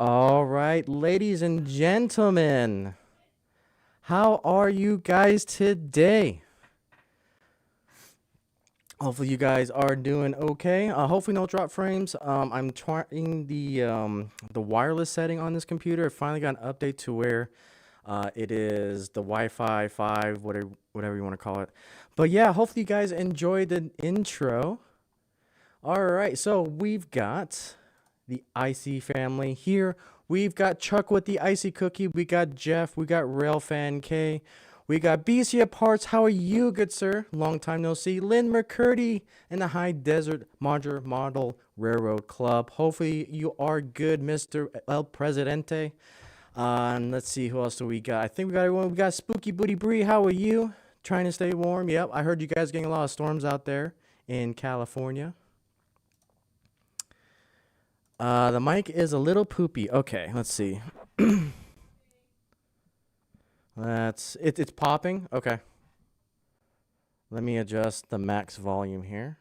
All right, ladies and gentlemen, how are you guys today? Hopefully, you guys are doing okay. Hopefully, no drop frames. I'm trying the wireless setting on this computer. I finally got an update to where it is the Wi-Fi 5, whatever you want to call it. But yeah, hopefully, you guys enjoyed the intro. All right, so we've got the Icy family here. We've got Chuck with the Icy Cookie. We got Jeff. We got Railfan K. We got BC Parts. How are you, good sir? Long time no see. Lynn McCurdy in the High Desert Model Railroad Club. Hopefully you are good, Mr. El Presidente. And let's see, who else do we got? I think we got everyone. We got Spooky Booty Bree. How are you? Trying to stay warm. Yep, I heard you guys getting a lot of storms out there in California. The mic is a little poopy. Okay, let's see. It's popping. Okay. Let me adjust the max volume here.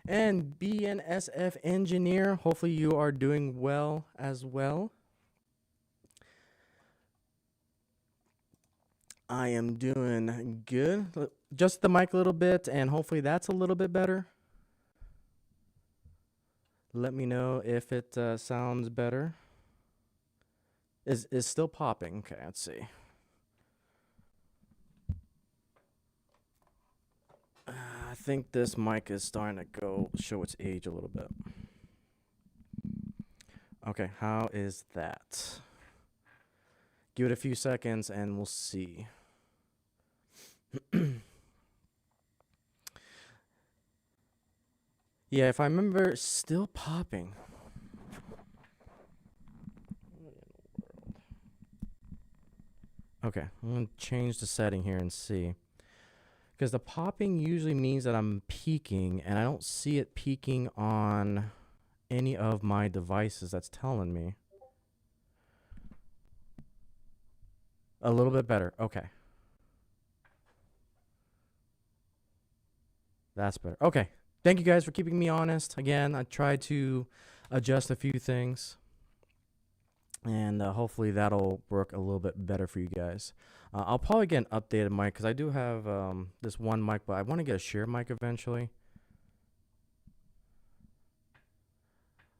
And BNSF engineer, hopefully you are doing well as well. I am doing good. Just the mic a little bit, and hopefully that's a little bit better. Let me know if it sounds better. Is still popping. Okay, let's see. I think this mic is starting to show its age a little bit. Okay, how is that? Give it a few seconds and we'll see. Yeah, if I remember, still popping. Okay, I'm gonna change the setting here and see. Because the popping usually means that I'm peaking, and I don't see it peaking on any of my devices. That's telling me. A little bit better. Okay. That's better. Okay. Thank you guys for keeping me honest. Again, I tried to adjust a few things, and hopefully that'll work a little bit better for you guys. I'll probably get an updated mic because I do have this one mic, but I want to get a share mic eventually.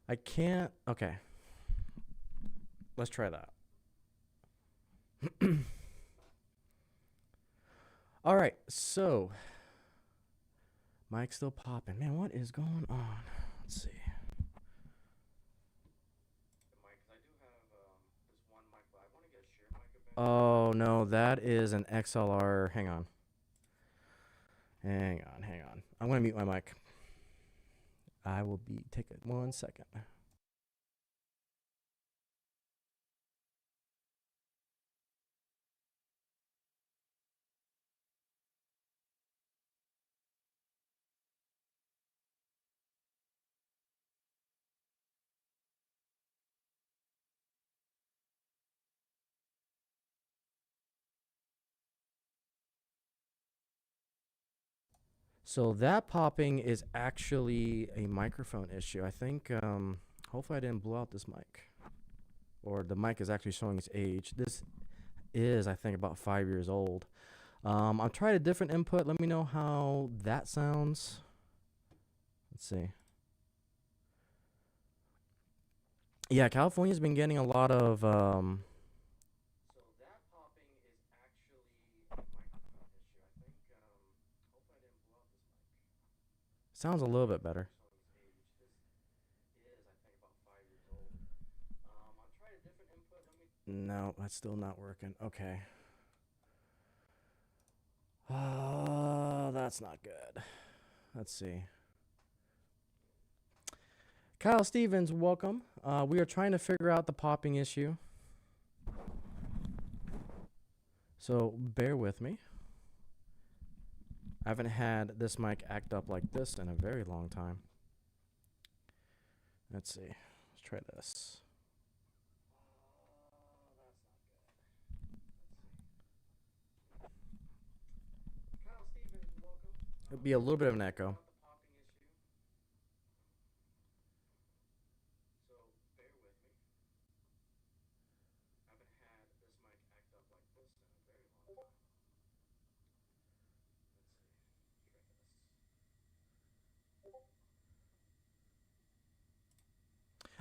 I can't. Okay. Let's try that. All right. So, mic's still popping. Man, what is going on? Let's see. Oh no, that is an XLR. Hang on. Hang on. I'm gonna mute my mic. I will be. Take it 1 second. So that popping is actually a microphone issue. I think. Hopefully I didn't blow out this mic, or the mic is actually showing its age. This is, I think, about 5 years old. I've tried a different input. Let me know how that sounds. Let's see. Yeah, California's been getting a lot of. So that popping is actually a microphone issue. I think. Hopefully I didn't blow out this mic. Sounds a little bit better. No, that's still not working. Okay. Oh, that's not good. Let's see. Kyle Stevens, welcome. We are trying to figure out the popping issue. So bear with me. I haven't had this mic act up like this in a very long time. Let's see. Let's try this. It'll be a little bit of an echo.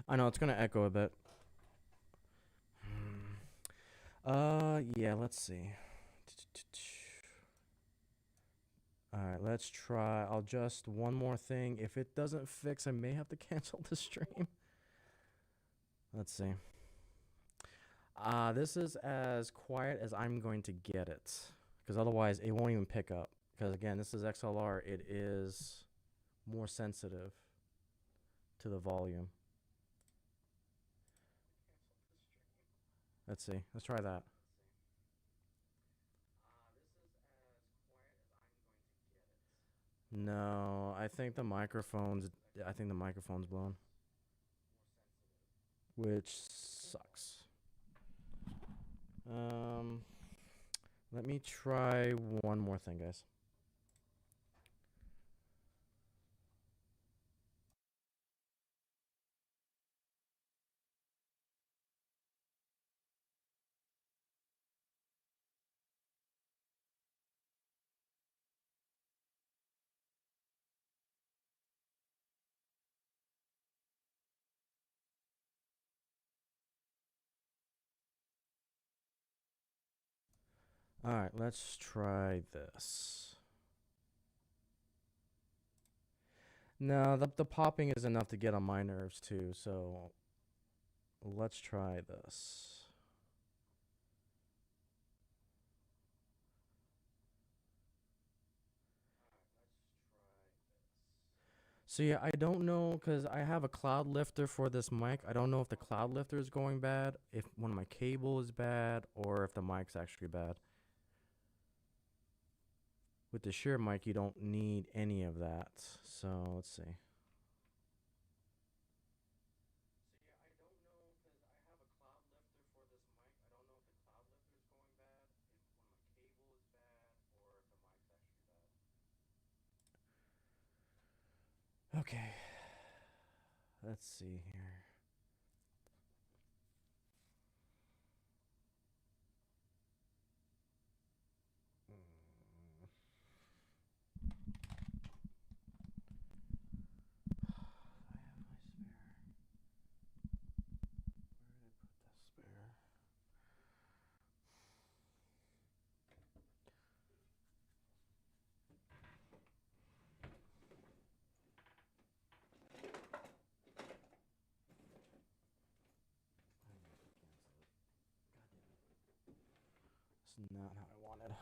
I know it's gonna echo a bit. Yeah, let's see. All right, let's try. I'll just one more thing. If it doesn't fix, I may have to cancel the stream. Let's see. This is as quiet as I'm going to get it, because otherwise it won't even pick up. Because again, this is XLR. It is more sensitive to the volume. Let's see. Let's try that. No, I think the microphone's. I think the microphone's blown, which sucks. Um, Let me try one more thing, guys. All right, let's try this. No, the popping is enough to get on my nerves too, so let's try this. So yeah, I don't know because I have a cloud lifter for this mic. I don't know if the cloud lifter is going bad, if one of my cable is bad, or if the mic's actually bad. With the shear mic, you don't need any of that. So let's see. Okay, let's see here. Mm. I have my spare. Where did I put that spare? I need to cancel it. God damn it. It's not how I wanted.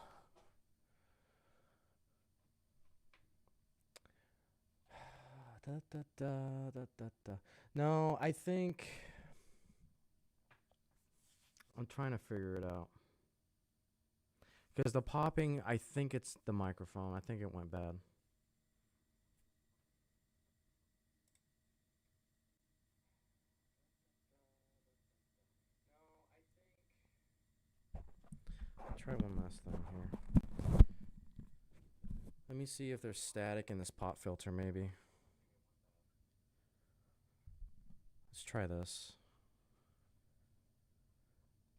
Da, da, da, da, da, da. No, I think I'm trying to figure it out. Because the popping, I think it's the microphone. I think it went bad. Try one last thing here. Let me see if there's static in this pop filter, maybe. Let's try this.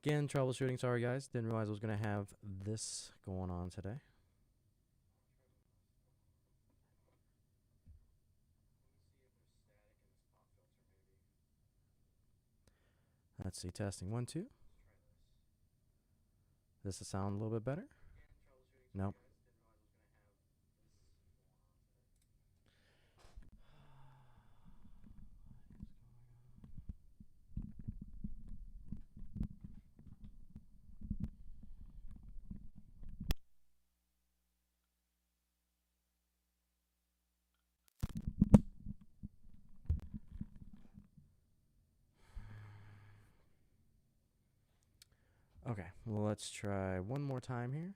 Again, troubleshooting. Sorry, guys. Didn't realize I was going to have this going on today. Let's see. Testing. 1, 2. Does it sound a little bit better? Nope. Okay. Well, let's try one more time here.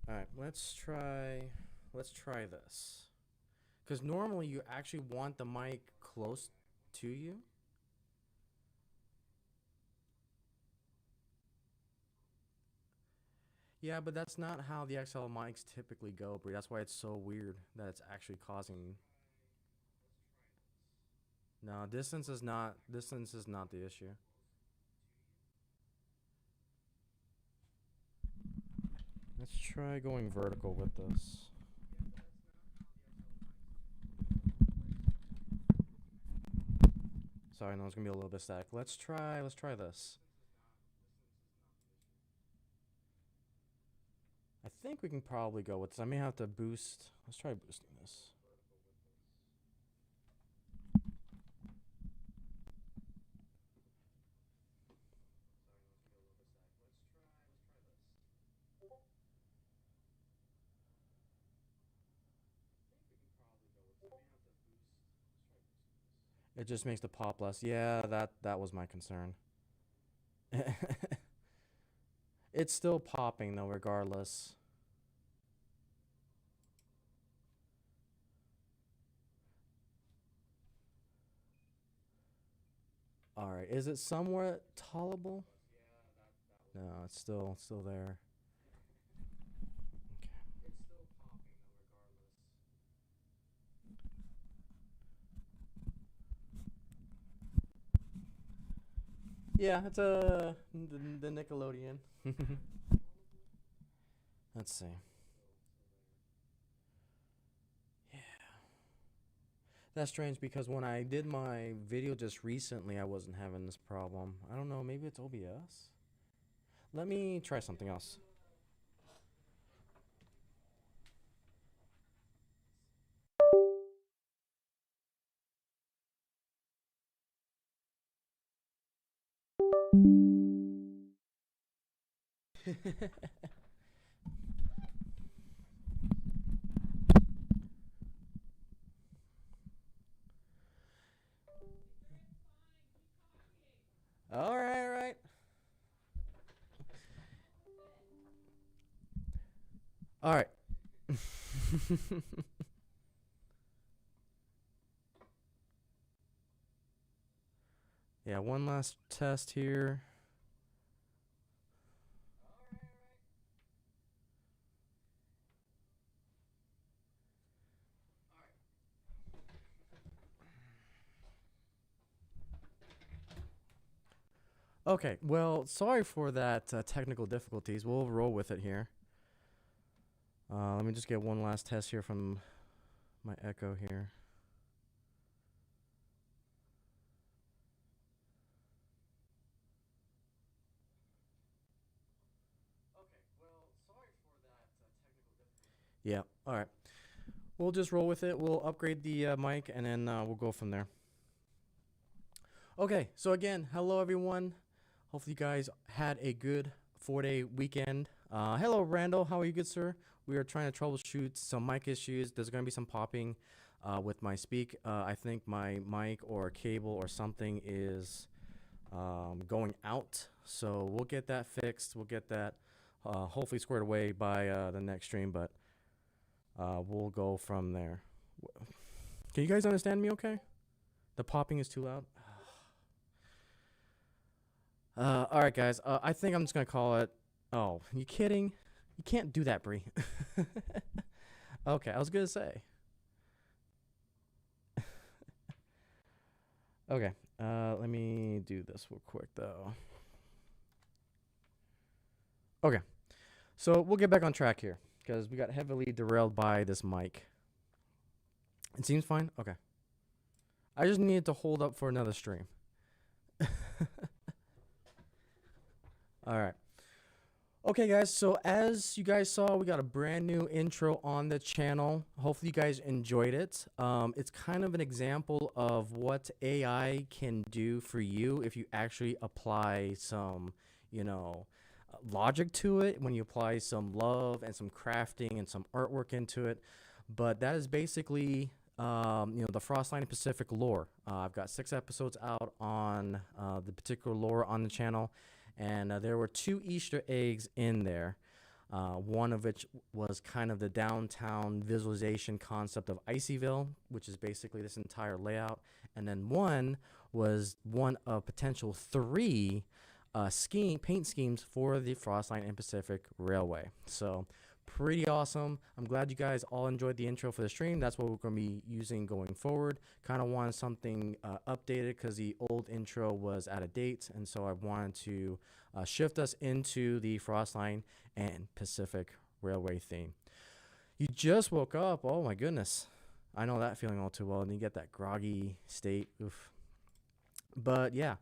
All right. Let's try this. Because normally you actually want the mic close to you. Yeah, but that's not how the XL mics typically go, Bree. That's why it's so weird that it's actually causing. No, distance is not the issue. Let's try going vertical with this. Sorry, no, it's gonna be a little bit static. Let's try this. I think we can probably go with this. I may have to boost. Let's try boosting this. It just makes the pop less. Yeah, that was my concern. It's still popping though, regardless. All right, is it somewhat tolerable? No, it's still there. Okay. It's still popping though, regardless. Yeah, it's the Nickelodeon. Let's see. Yeah. That's strange because when I did my video just recently, I wasn't having this problem. I don't know, maybe it's OBS? Let me try something else. All right, all right. All right. Yeah, one last test here. Okay, well, sorry for that technical difficulties. We'll roll with it here. Let me just get one last test here from my echo here. Okay, well, sorry for that technical difficulty. Yeah, all right. We'll just roll with it. We'll upgrade the mic, and then we'll go from there. Okay, so again, hello everyone. Hopefully you guys had a good 4-day weekend. Hello Randall, how are you, good sir? We are trying to troubleshoot some mic issues. There's going to be some popping with my speak. I think my mic or cable or something is going out. So we'll get that fixed. We'll get that hopefully squared away by the next stream, but we'll go from there. Can you guys understand me okay? The popping is too loud. All right, guys. I think I'm just gonna call it. Oh, you kidding? You can't do that, Bree. Okay, I was gonna say. Okay, let me do this real quick though. Okay, so we'll get back on track here because we got heavily derailed by this mic. It seems fine. Okay, I just needed to hold up for another stream. All right. Okay, guys, so as you guys saw, we got a brand new intro on the channel. Hopefully you guys enjoyed it. It's kind of an example of what AI can do for you if you actually apply some, logic to it, when you apply some love and some crafting and some artwork into it. But that is basically, the Frostline Pacific lore. I've got 6 episodes out on the particular lore on the channel. And there were 2 Easter eggs in there, one of which was kind of the downtown visualization concept of Icyville, which is basically this entire layout. And then one was one of potential 3 paint schemes for the Frostline and Pacific Railway. So pretty awesome. I'm glad you guys all enjoyed the intro for the stream. That's what we're going to be using going forward. Kind of wanted something updated because the old intro was out of date, and so I wanted to shift us into the Frostline and Pacific Railway theme. You just woke up. Oh my goodness. I know that feeling all too well. And you get that groggy state. Oof. But yeah.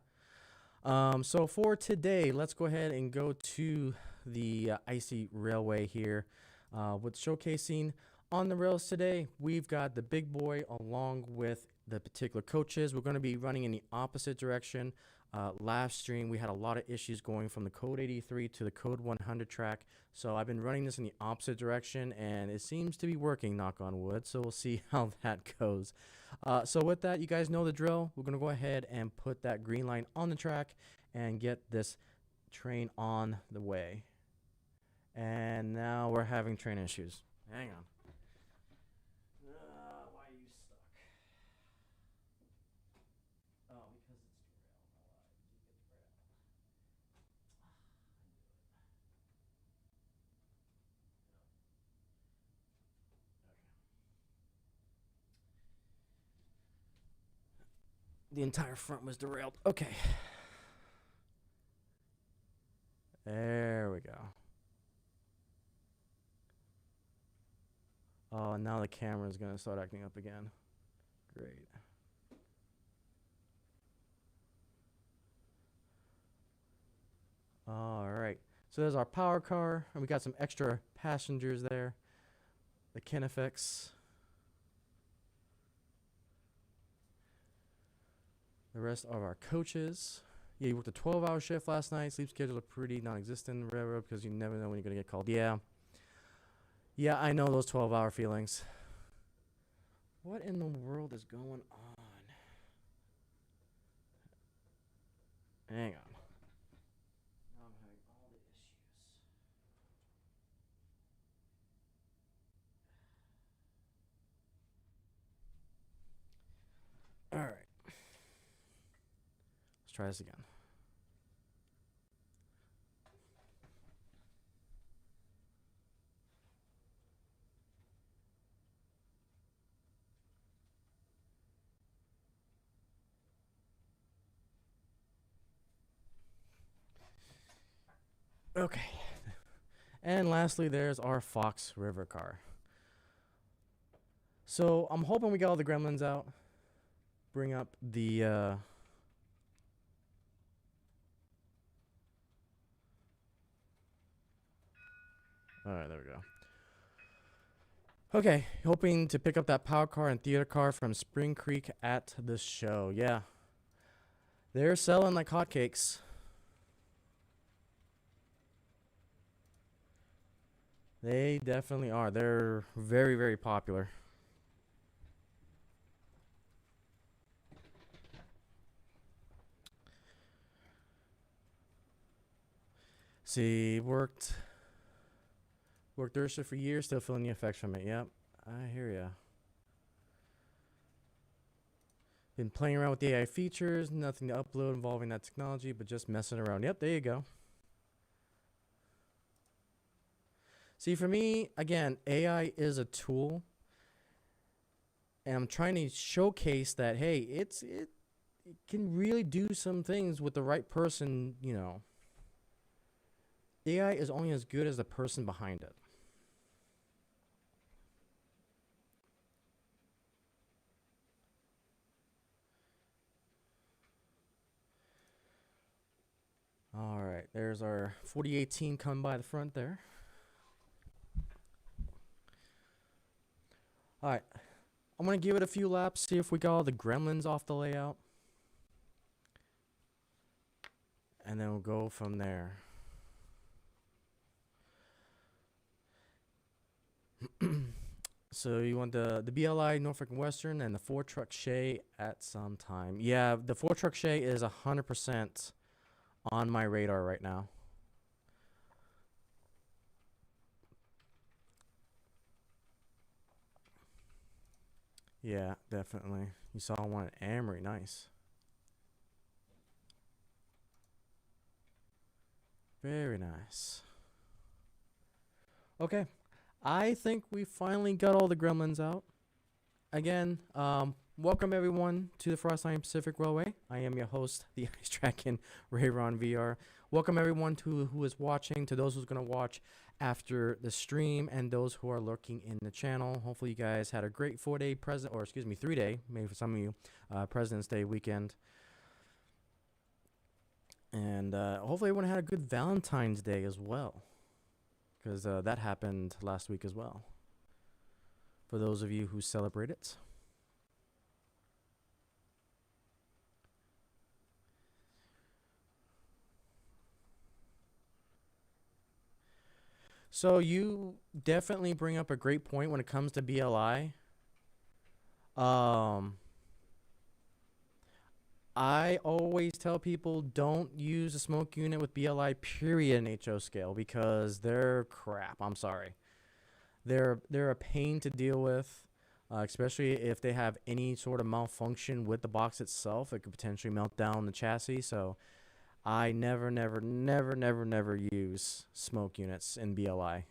So for today, let's go ahead and go to the icy railway here with showcasing on the rails today. We've got the big boy along with the particular coaches. We're going to be running in the opposite direction. Last stream, we had a lot of issues going from the code 83 to the code 100 track. So I've been running this in the opposite direction, and it seems to be working, knock on wood. So we'll see how that goes. So with that, you guys know the drill. We're going to go ahead and put that green line on the track and get this train on the way. And now we're having train issues. Hang on. Why are you stuck? Oh, because it's the entire front was derailed. Okay. There we go. Oh, now the camera's going to start acting up again. Great. All right. So there's our power car, and we got some extra passengers there. The Kinefix. The rest of our coaches. Yeah, you worked a 12-hour shift last night. Sleep schedules are pretty non-existent in the railroad because you never know when you're going to get called. Yeah. Yeah, I know those 12-hour feelings. What in the world is going on? Hang on. Now I'm having all the issues. All right. Let's try this again. Okay. And lastly, there's our Fox River car. So I'm hoping we got all the gremlins out. Bring up the all right, there we go. Okay, hoping to pick up that power car and theater car from Spring Creek at the show. Yeah. They're selling like hotcakes. They definitely are. They're very, very popular. See, worked third shift for years, still feeling the effects from it. Yep, I hear ya. Been playing around with the AI features, nothing to upload involving that technology, but just messing around. Yep, there you go. See, for me, again, AI is a tool, and I'm trying to showcase that, hey, it can really do some things with the right person, you know. AI is only as good as the person behind it. All right, there's our 4018 coming by the front there. All right, I'm going to give it a few laps, see if we got all the gremlins off the layout. And then we'll go from there. So you want the BLI Norfolk and Western and the 4-truck Shay at some time. Yeah, the 4-truck Shay is 100% on my radar right now. Yeah, definitely. You saw one at Amory. Nice. Very nice. Okay. I think we finally got all the gremlins out. Again, welcome everyone to the Frostline Pacific Railway. I am your host, the Ice Tracking RayronVR. Welcome everyone who is watching, to those who's going to watch after the stream, and those who are lurking in the channel. Hopefully you guys had a great 4-day present, or excuse me, 3-day, maybe for some of you, President's Day weekend. And hopefully everyone had a good Valentine's Day as well, because that happened last week as well, for those of you who celebrate it. So you definitely bring up a great point when it comes to BLI. I always tell people don't use a smoke unit with BLI period in HO scale, because they're crap. I'm sorry. They're a pain to deal with, especially if they have any sort of malfunction with the box itself. It could potentially melt down the chassis. So I never use smoke units in BLI.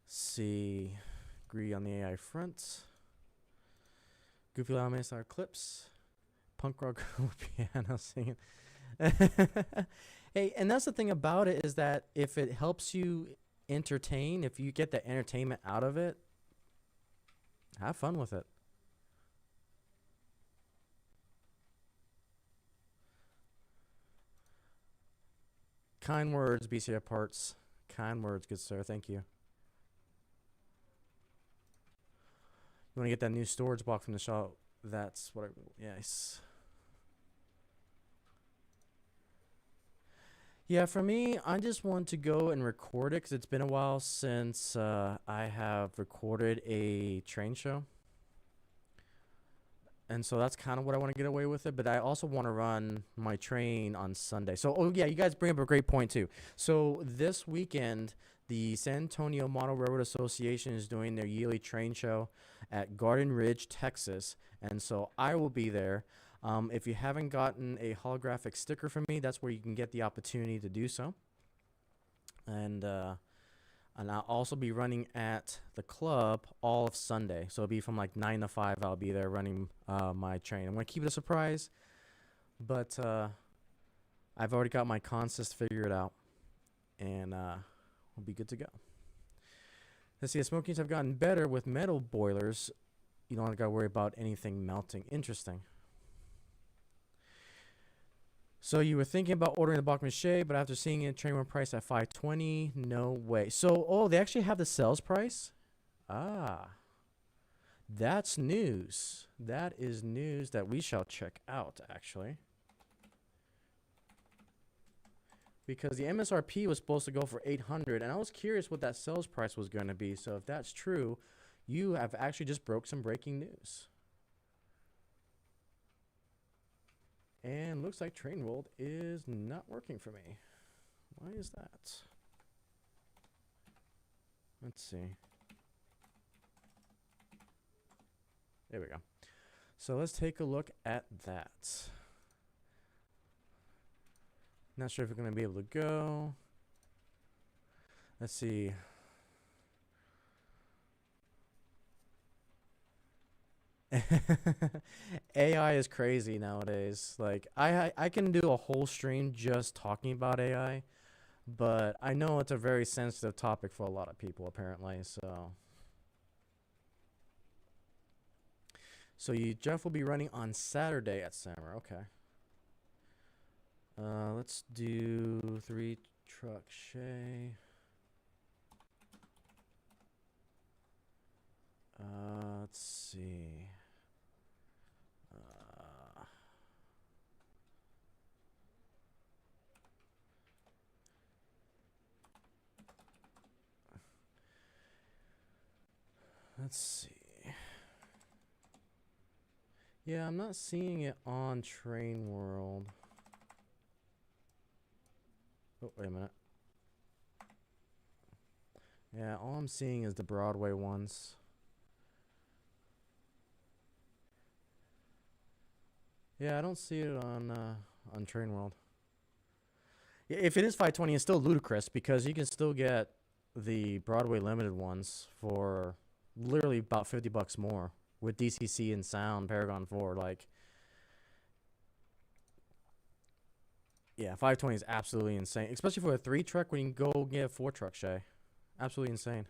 See, agree on the AI front. Goofy Loud Mason clips. Punk rock piano singing. Hey, and that's the thing about it, is that if it helps you entertain, if you get the entertainment out of it, have fun with it. Kind words, BCF Parts. Kind words, good sir. Thank you. You want to get that new storage box from the shop? That's what I... Yes. Yeah, for me, I just want to go and record it, because it's been a while since I have recorded a train show. And so that's kind of what I want to get away with it. But I also want to run my train on Sunday. So, oh yeah, you guys bring up a great point too. So this weekend, the San Antonio Model Railroad Association is doing their yearly train show at Garden Ridge, Texas. And so I will be there. If you haven't gotten a holographic sticker from me, that's where you can get the opportunity to do so. And I'll also be running at the club all of Sunday. So it'll be from like 9 to 5. I'll be there running my train. I'm going to keep it a surprise, but I've already got my consist figured out, and we'll be good to go. Let's see, the smoke units have gotten better with metal boilers. You don't got to worry about anything melting. Interesting. So you were thinking about ordering the Bach Mache, but after seeing it, train one price at $520, no way. So, oh, they actually have the sales price? Ah, that's news. That is news that we shall check out, actually. Because the MSRP was supposed to go for $800, and I was curious what that sales price was going to be. So if that's true, you have actually just broke some breaking news. And looks like Train World is not working for me. Why is that? Let's see. There we go. So let's take a look at that. Not sure if we're going to be able to go. Let's see. AI is crazy nowadays. Like I can do a whole stream just talking about AI, but I know it's a very sensitive topic for a lot of people apparently. So Jeff will be running on Saturday at Summer. Okay. Let's do 3 truck Shay. Let's see. Let's see. Yeah, I'm not seeing it on Train World. Oh, wait a minute. Yeah, all I'm seeing is the Broadway ones. Yeah, I don't see it on Train World. If it is 520, it's still ludicrous because you can still get the Broadway limited ones for literally about $50 more with DCC and sound Paragon 4. Like, Yeah, 520 is absolutely insane, especially for a 3 truck when you can go get a 4 truck, Shay. Absolutely insane.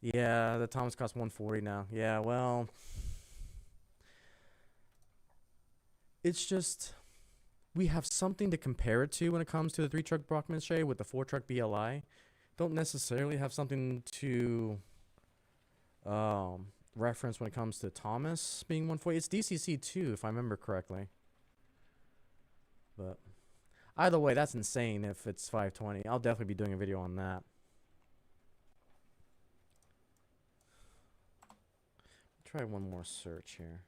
Yeah, the Thomas costs 140 now. Yeah, well, it's just we have something to compare it to when it comes to the 3 truck Brockman Shay with the 4 truck BLI. Don't necessarily have something to reference when it comes to Thomas being 140. It's DCC too, if I remember correctly. But either way, that's insane if it's 520. I'll definitely be doing a video on that. Try one more search here.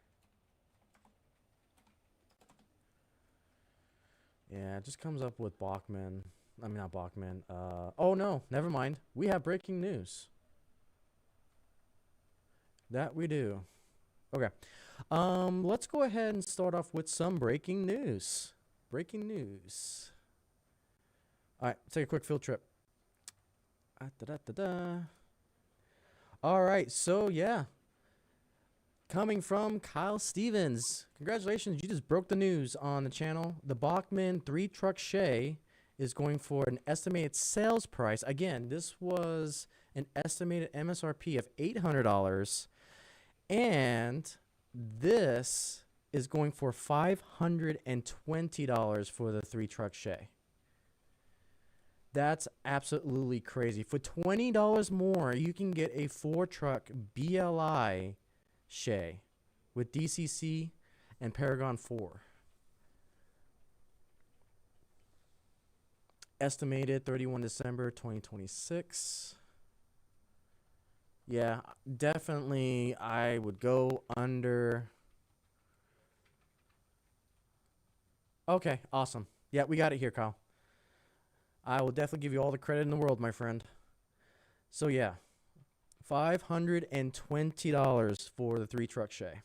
Yeah, it just comes up with Bachman. I mean, not Bachman. Oh no, never mind. We have breaking news. That we do. Okay. Let's go ahead and start off with some breaking news. Breaking news. All right, take a quick field trip. All right, so yeah. Coming from Kyle Stevens. Congratulations, you just broke the news on the channel. The Bachman 3 truck Shay is going for an estimated sales price. Again, this was an estimated MSRP of $800. And this is going for $520 for the 3 truck Shay. That's absolutely crazy. For $20 more, you can get a 4 truck BLI Shay with DCC and Paragon 4. Estimated 31 December 2026. Yeah, definitely I would go under. Okay, awesome. Yeah, we got it here, Kyle. I will definitely give you all the credit in the world, my friend. So yeah, $520 for the 3 truck Shay.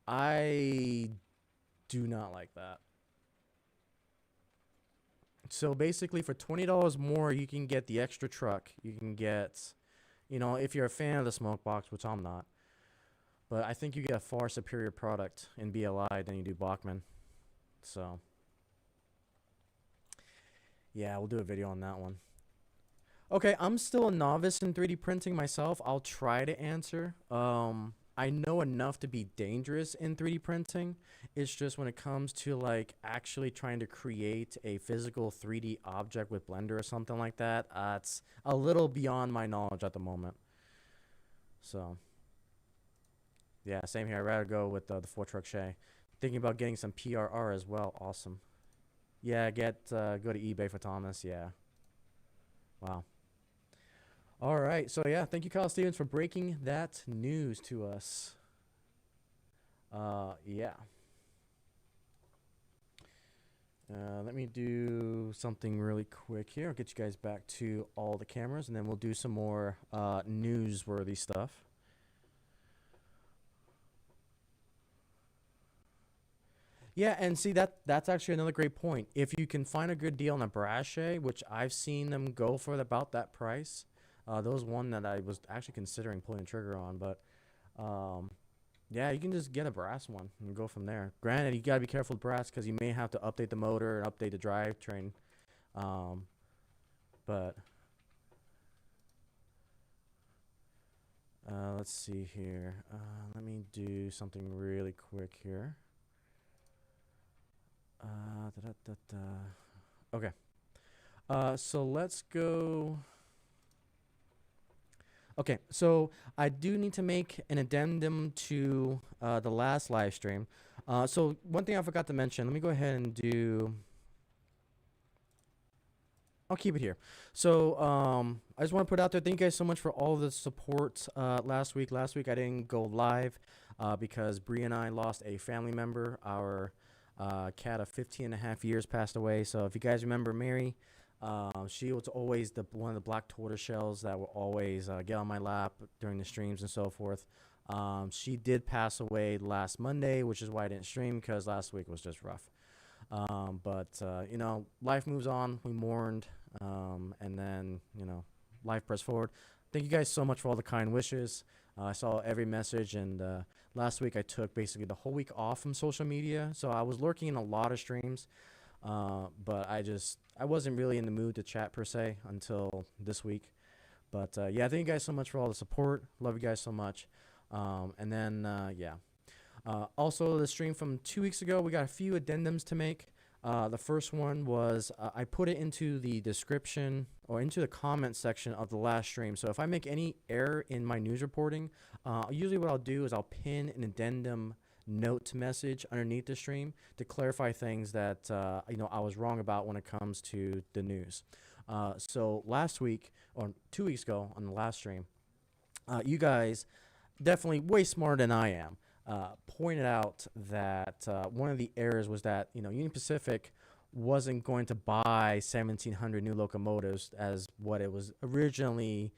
I do not like that. So basically for $20 more, you can get the extra truck. You can get, you know, if you're a fan of the smoke box, which I'm not, but I think you get a far superior product in BLI than you do Bachman. So yeah, we'll do a video on that one. Okay, I'm still a novice in 3D printing myself. I'll try to answer. I know enough to be dangerous in 3D printing. It's just when it comes to like actually trying to create a physical 3D object with Blender or something like that, it's a little beyond my knowledge at the moment. So yeah, same here. I'd rather go with the 4 truck Shay. Thinking about getting some PRR as well. Awesome. Yeah, go to eBay for Thomas. Yeah. Wow. All right. So yeah, thank you, Kyle Stevens, for breaking that news to us. Yeah. Let me do something really quick here. I'll get you guys back to all the cameras, and then we'll do some more newsworthy stuff. Yeah, and see that's actually another great point. If you can find a good deal on a brass Shay, which I've seen them go for about that price. There was one that I was actually considering pulling the trigger on, but yeah, you can just get a brass one and go from there. Granted, you gotta be careful with brass because you may have to update the motor and update the drivetrain. But let's see here. Let me do something really quick here. Okay. So let's go. Okay, so I do need to make an addendum to the last live stream. So one thing I forgot to mention, let me go ahead and do. I'll keep it here. So I just want to put out there, thank you guys so much for all the support last week. Last week I didn't go live because Bree and I lost a family member. Our cat of 15.5 years passed away. So if you guys remember Mary, she was always one of the black tortoiseshells that would always get on my lap during the streams and so forth. She did pass away last Monday, which is why I didn't stream because last week was just rough. But you know, life moves on. We mourned, and then, you know, life pressed forward. Thank you guys so much for all the kind wishes. I saw every message, and Last week I took basically the whole week off from social media, so I was lurking in a lot of streams, but I wasn't really in the mood to chat per se until this week. But yeah, thank you guys so much for all the support. Love you guys so much. And then yeah. Also, the stream from 2 weeks ago, we got a few addendums to make. The first one was I put it into the description or into the comment section of the last stream. So if I make any error in my news reporting, usually what I'll do is I'll pin an addendum note message underneath the stream to clarify things that I was wrong about when it comes to the news. So last week or 2 weeks ago on the last stream, you guys definitely way smarter than I am. Pointed out that one of the errors was that Union Pacific wasn't going to buy 1,700 new locomotives as what it was originally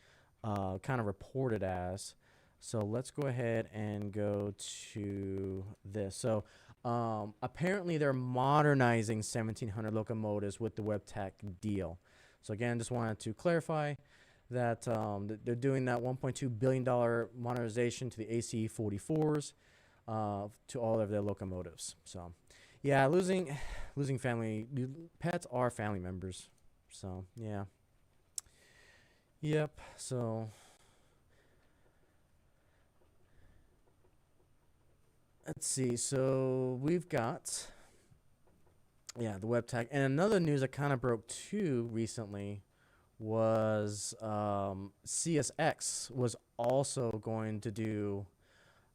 kind of reported as. So let's go ahead and go to this. So apparently they're modernizing 1,700 locomotives with the WebTech deal. So again, just wanted to clarify that they're doing that $1.2 billion modernization to the ACE 44s. To all of their locomotives. So, yeah, losing family pets are family members. So, yeah. Yep. So, let's see. So we've got the WebTech, and another news that kind of broke too recently was CSX was also going to do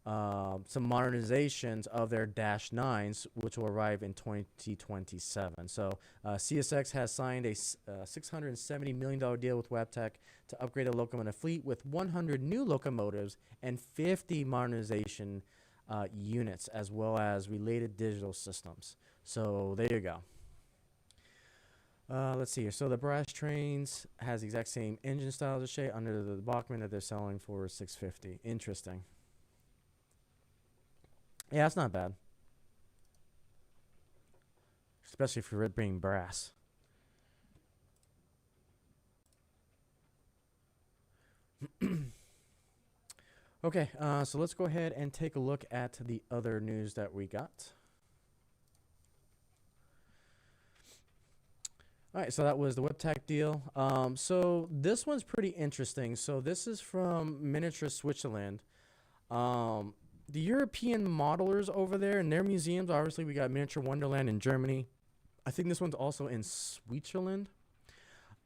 some modernizations of their Dash 9s, which will arrive in 2027. So CSX has signed a $670 million deal with WebTech to upgrade the locomotive fleet with 100 new locomotives and 50 modernization units, as well as related digital systems. So there you go. Let's see here. So the brass trains has the exact same engine style as the Shay under the Bachmann that they're selling for $650. Interesting. Yeah, it's not bad. Especially if you're bringing brass. Okay, so let's go ahead and take a look at the other news that we got. All right, so that was the WebTech deal. So this one's pretty interesting. So this is from Miniature Switzerland. The European modelers over there in their museums, obviously we got Miniature Wonderland in Germany. I think this one's also in Switzerland.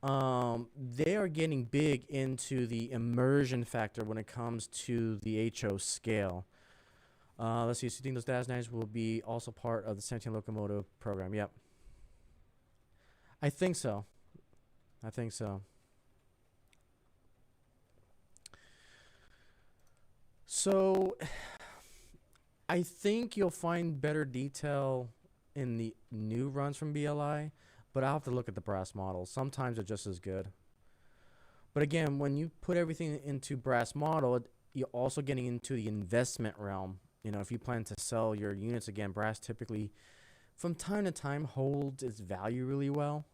They are getting big into the immersion factor when it comes to the HO scale. Let's see, so you think those Dash 9s will be also part of the 17 locomotive program? Yep. I think so. I think so. So I think you'll find better detail in the new runs from BLI, but I'll have to look at the brass models. Sometimes they're just as good. But again, when you put everything into brass model, you're also getting into the investment realm. If you plan to sell your units again, brass typically from time to time holds its value really well.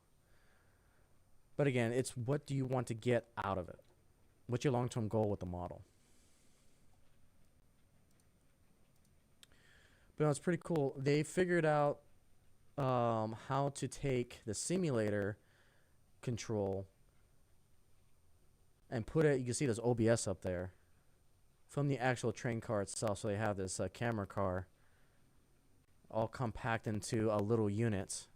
But again, it's what do you want to get out of it? What's your long-term goal with the model? But it's pretty cool. They figured out how to take the simulator control and put it, you can see there's OBS up there, from the actual train car itself. So they have this camera car all compact into a little unit,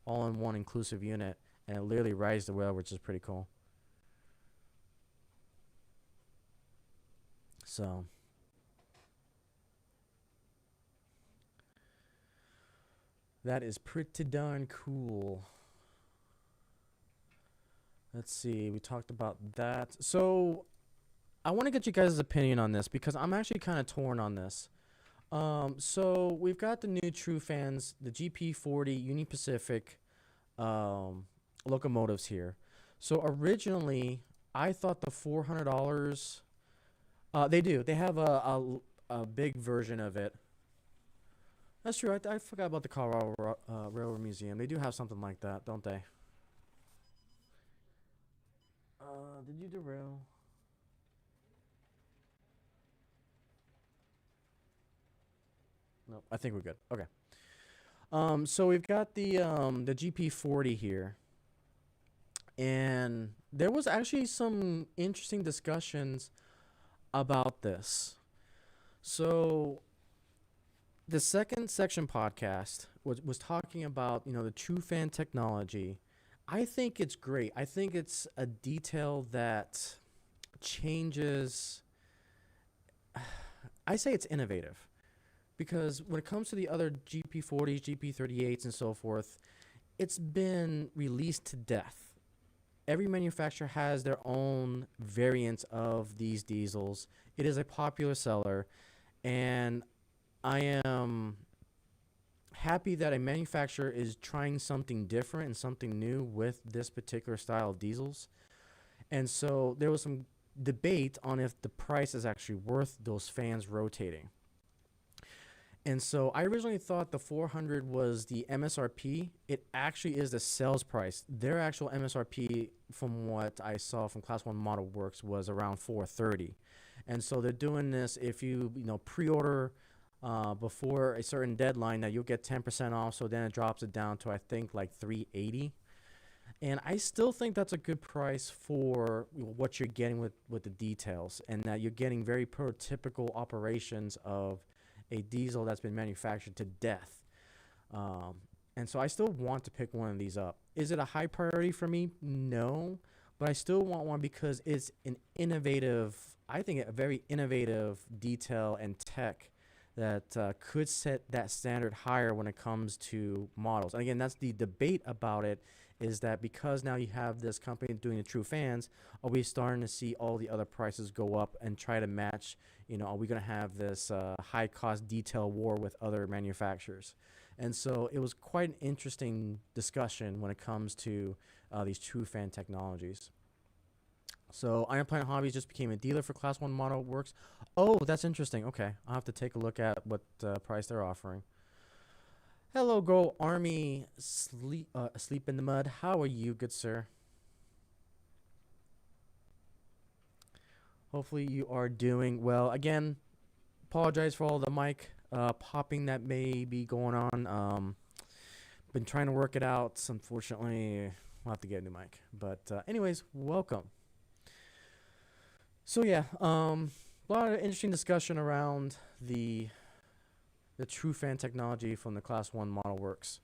all in one inclusive unit, and it literally rides the rail, which is pretty cool. So that is pretty darn cool. Let's see, we talked about that. So I want to get you guys' opinion on this because I'm actually kind of torn on this. So we've got the new True Fans, the GP40 Union Pacific locomotives here. So originally, I thought the $400. They do. They have a big version of it. That's true. I forgot about the Colorado Railroad Museum. They do have something like that, don't they? Did you derail? No, I think we're good. Okay. So we've got the GP40 here, and there was actually some interesting discussions about this. So the second section podcast was talking about, the true fan technology. I think it's great. I think it's a detail that changes. I say it's innovative because when it comes to the other GP40s, GP38s, and so forth, it's been released to death. Every manufacturer has their own variants of these diesels. It is a popular seller, and I am happy that a manufacturer is trying something different and something new with this particular style of diesels. And so there was some debate on if the price is actually worth those fans rotating. And so I originally thought the 400 was the MSRP. It actually is the sales price. Their actual MSRP, from what I saw from Class 1 Model Works, was around 430. And so they're doing this if you pre-order before a certain deadline, that you'll get 10% off. So then it drops it down to, I think, like 380. And I still think that's a good price for what you're getting with the details, and that you're getting very prototypical operations of a diesel that's been manufactured to death. And so I still want to pick one of these up. Is it a high priority for me? No, but I still want one because it's an innovative, I think a very innovative detail and tech that could set that standard higher when it comes to models. And again, that's the debate about it, is that because now you have this company doing the true fans, are we starting to see all the other prices go up and try to match, are we going to have this high cost detail war with other manufacturers? And so it was quite an interesting discussion when it comes to these true fan technologies. So Iron Planet Hobbies just became a dealer for Class 1 Model Works. Oh, that's interesting. Okay, I'll have to take a look at what price they're offering. Hello, Go Army, asleep in the mud. How are you, good sir? Hopefully you are doing well. Again, apologize for all the mic popping that may be going on. Been trying to work it out. Unfortunately, we'll have to get a new mic. But anyways, welcome. So yeah, a lot of interesting discussion around the true fan technology from the Class 1 Model Works.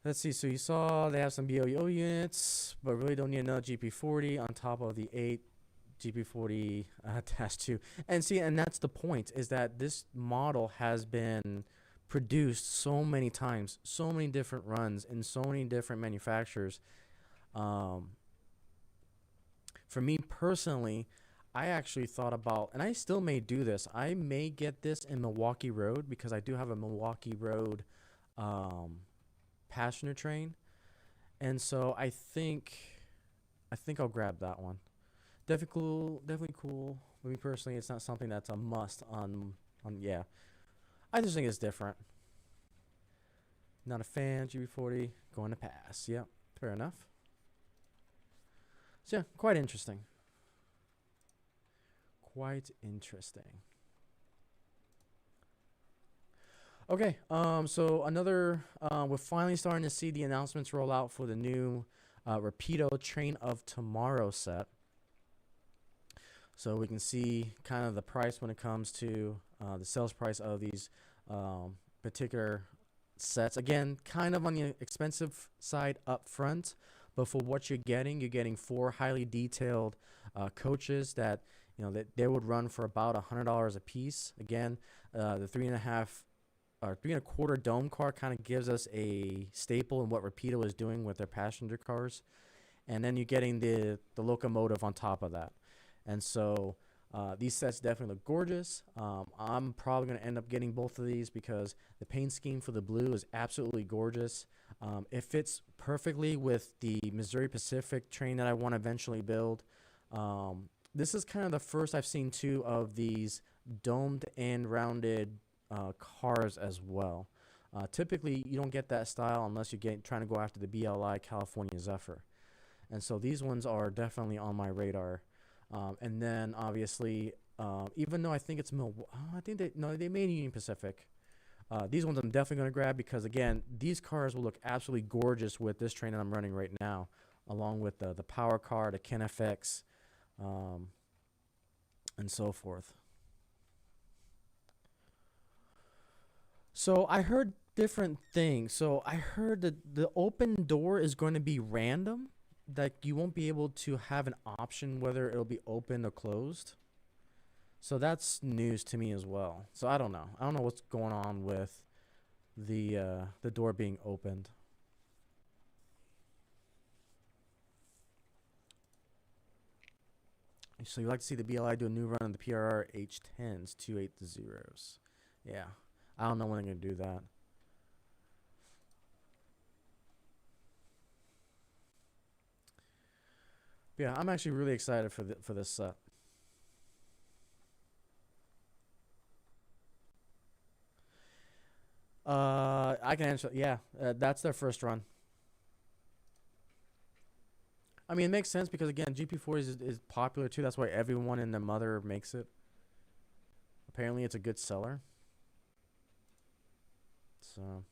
Let's see, so you saw they have some BLI units, but really don't need another GP40 on top of the 8 GP40 -2. And that's the point, is that this model has been produced so many times, so many different runs, in so many different manufacturers. For me personally, I actually thought about, and I still may do this, I may get this in Milwaukee Road, because I do have a Milwaukee Road passenger train. And so I think I'll grab that one. Definitely cool. For me personally, it's not something that's a must on yeah. I just think it's different. Not a fan, GB40, going to pass. Yep, fair enough. So yeah, quite interesting. Quite interesting. Okay, so we're finally starting to see the announcements roll out for the new Rapido Train of Tomorrow set. So we can see kind of the price when it comes to the sales price of these particular sets. Again, kind of on the expensive side up front, but for what you're getting 4 highly detailed coaches that that they would run for about $100 a piece. Again, the 3.5 or 3.25 dome car kind of gives us a staple in what Rapido is doing with their passenger cars, and then you're getting the locomotive on top of that. And so these sets definitely look gorgeous. I'm probably going to end up getting both of these because the paint scheme for the blue is absolutely gorgeous. It fits perfectly with the Missouri Pacific train that I want to eventually build. This is kind of the first I've seen too of these domed and rounded cars as well. Typically, you don't get that style unless you're trying to go after the BLI California Zephyr. And so these ones are definitely on my radar. And then obviously Even though I think it's I think they made Union Pacific. These ones I'm definitely going to grab because, again, these cars will look absolutely gorgeous with this train that I'm running right now, along with the power car, the KenFX, and so forth. So I heard different things. So I heard that the open door is going to be random, that you won't be able to have an option whether it'll be open or closed. So that's news to me as well. So I don't know. I don't know what's going on with the door being opened. So you like to see the BLI do a new run on the PRR H10s, 280s. Yeah. I don't know when they're going to do that. But yeah, I'm actually really excited for this set. I can answer. Yeah, that's their first run. I mean, it makes sense because, again, GP4 is popular too. That's why everyone and their mother makes it. Apparently, it's a good seller. So,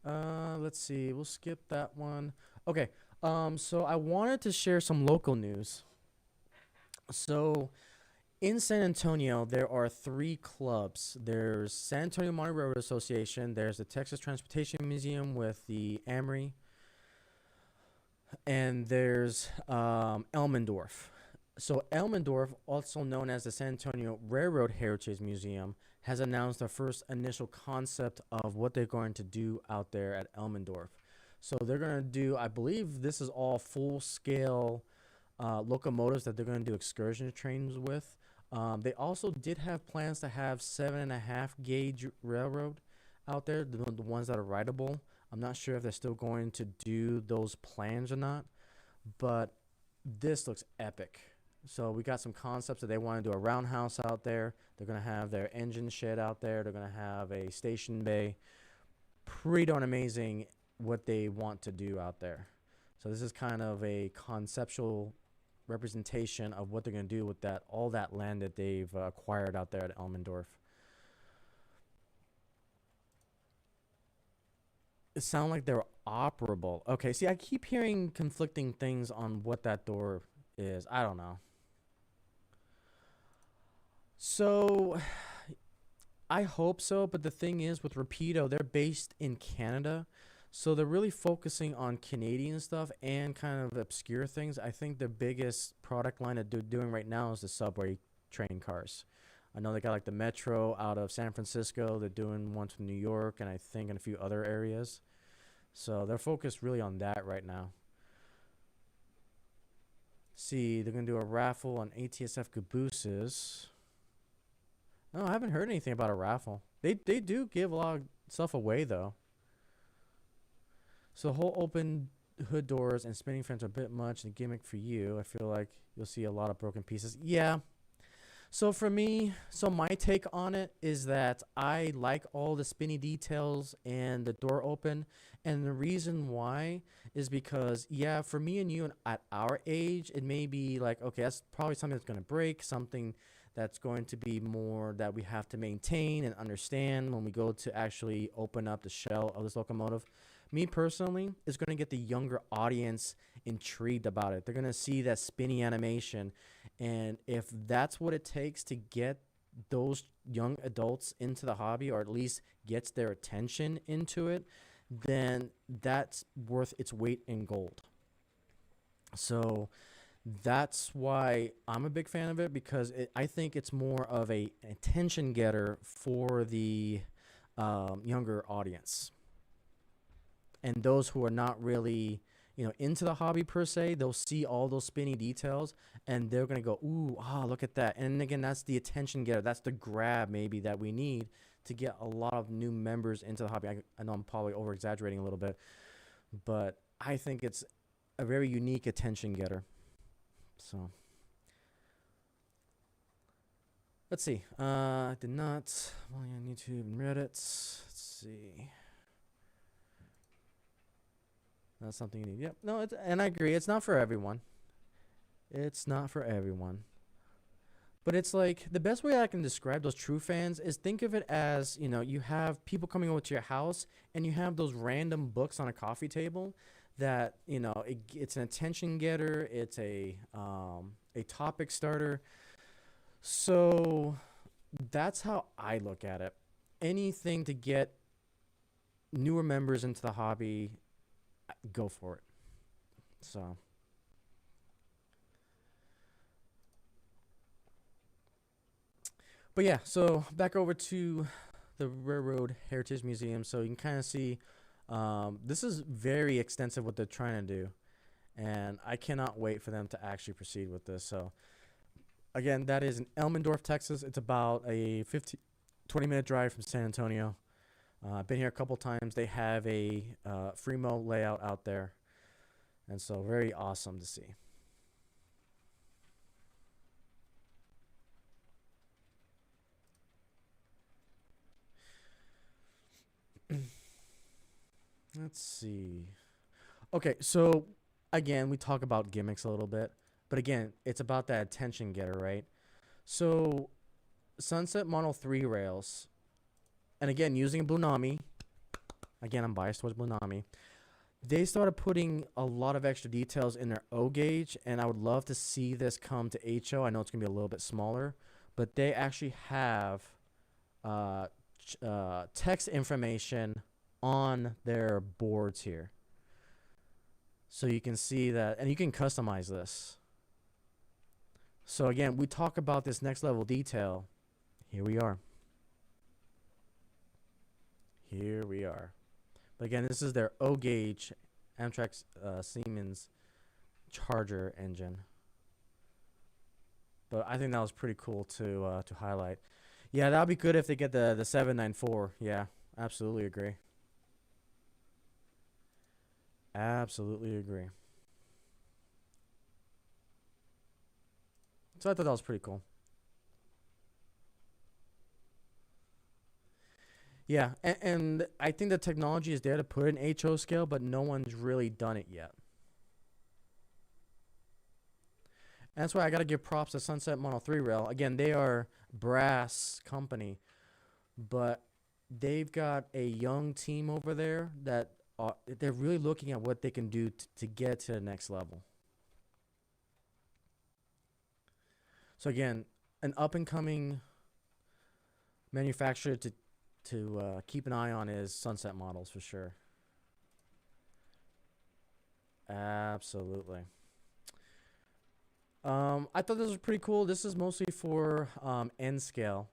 let's see. We'll skip that one. Okay. So I wanted to share some local news. So in San Antonio, there are 3 clubs. There's San Antonio Mountain Railroad Association. There's the Texas Transportation Museum with the Amory, and there's Elmendorf. So Elmendorf, also known as the San Antonio Railroad Heritage Museum, has announced the first initial concept of what they're going to do out there at Elmendorf. So they're going to do, I believe this is all full-scale locomotives that they're going to do excursion trains with. They also did have plans to have 7.5 gauge railroad out there, the ones that are rideable. I'm not sure if they're still going to do those plans or not, but this looks epic. So we got some concepts that they want to do a roundhouse out there. They're going to have their engine shed out there. They're going to have a station bay. Pretty darn amazing what they want to do out there. So this is kind of a conceptual representation of what they're going to do with that, all that land that they've acquired out there at Elmendorf. It sounds like they're operable. Okay, see, I keep hearing conflicting things on what that door is. I don't know. So I hope so, but the thing is with Rapido, they're based in Canada. So they're really focusing on Canadian stuff and kind of obscure things. I think the biggest product line that they're doing right now is the subway train cars. I know they got like the Metro out of San Francisco. They're doing one to New York and I think in a few other areas. So they're focused really on that right now. See, they're going to do a raffle on ATSF cabooses. No, I haven't heard anything about a raffle. They do give a lot of stuff away though. So the whole open hood doors and spinning fence are a bit much and a gimmick for you. I feel like you'll see a lot of broken pieces. Yeah. So for me, so my take on it is that I like all the spinny details and the door open. And the reason why is because, yeah, for me and you and at our age, it may be like, okay, that's probably something that's going to break, something that's going to be more that we have to maintain and understand when we go to actually open up the shell of this locomotive. Me personally, is going to get the younger audience intrigued about it. They're going to see that spinny animation. And if that's what it takes to get those young adults into the hobby, or at least gets their attention into it, then that's worth its weight in gold. So that's why I'm a big fan of it, because I think it's more of a attention getter for the younger audience. And those who are not really, into the hobby per se, they'll see all those spinny details and they're going to go, ooh, look at that. And again, that's the attention getter. That's the grab maybe that we need to get a lot of new members into the hobby. I know I'm probably over exaggerating a little bit, but I think it's a very unique attention getter. So let's see. I did not. Well, I need to read it. Let's see. That's something you need. Yep. No, and I agree. It's not for everyone. It's not for everyone. But it's like the best way I can describe those true fans is think of it as, you know, you have people coming over to your house and you have those random books on a coffee table that, you know, it's an attention getter, it's a topic starter. So that's how I look at it. Anything to get newer members into the hobby, go for it. So, but yeah, so back over to the Railroad Heritage Museum. So you can kind of see this is very extensive what they're trying to do. And I cannot wait for them to actually proceed with this. So, again, that is in Elmendorf, Texas. It's about a 20-minute drive from San Antonio. I've been here a couple times. They have a Fremo layout out there. And so very awesome to see. Let's see. Okay, so again, we talk about gimmicks a little bit, but again, it's about that attention getter, right? So Sunset Model 3 rails, and again, using Blue Nami, again, I'm biased towards Blue Nami, they started putting a lot of extra details in their O gauge, and I would love to see this come to HO. I know it's going to be a little bit smaller, but they actually have uh, text information on their boards here. So you can see that, and you can customize this. So again, we talk about this next level detail. Here we are. Here we are. But again, this is their O gauge Amtrak Siemens Charger engine. But I think that was pretty cool to highlight. Yeah, that would be good if they get the 794. Yeah, absolutely agree. Absolutely agree. So I thought that was pretty cool. Yeah, and I think the technology is there to put an HO scale, but no one's really done it yet. And that's why I got to give props to Sunset Model 3 Rail. Again, they are brass company, but they've got a young team over there that they're really looking at what they can do to get to the next level. So again, an up and coming manufacturer to keep an eye on is Sunset Models for sure. Absolutely. I thought this was pretty cool. This is mostly for N scale.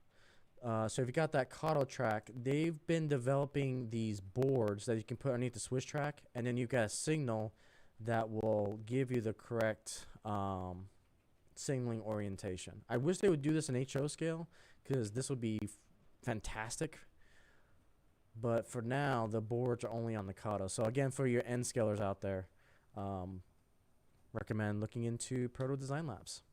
So if you got that Kato track, they've been developing these boards that you can put underneath the switch track, and then you've got a signal that will give you the correct signaling orientation. I wish they would do this in HO scale because this would be fantastic. But for now, the boards are only on the Kato. So again, for your N scalers out there, recommend looking into Proto Design Labs.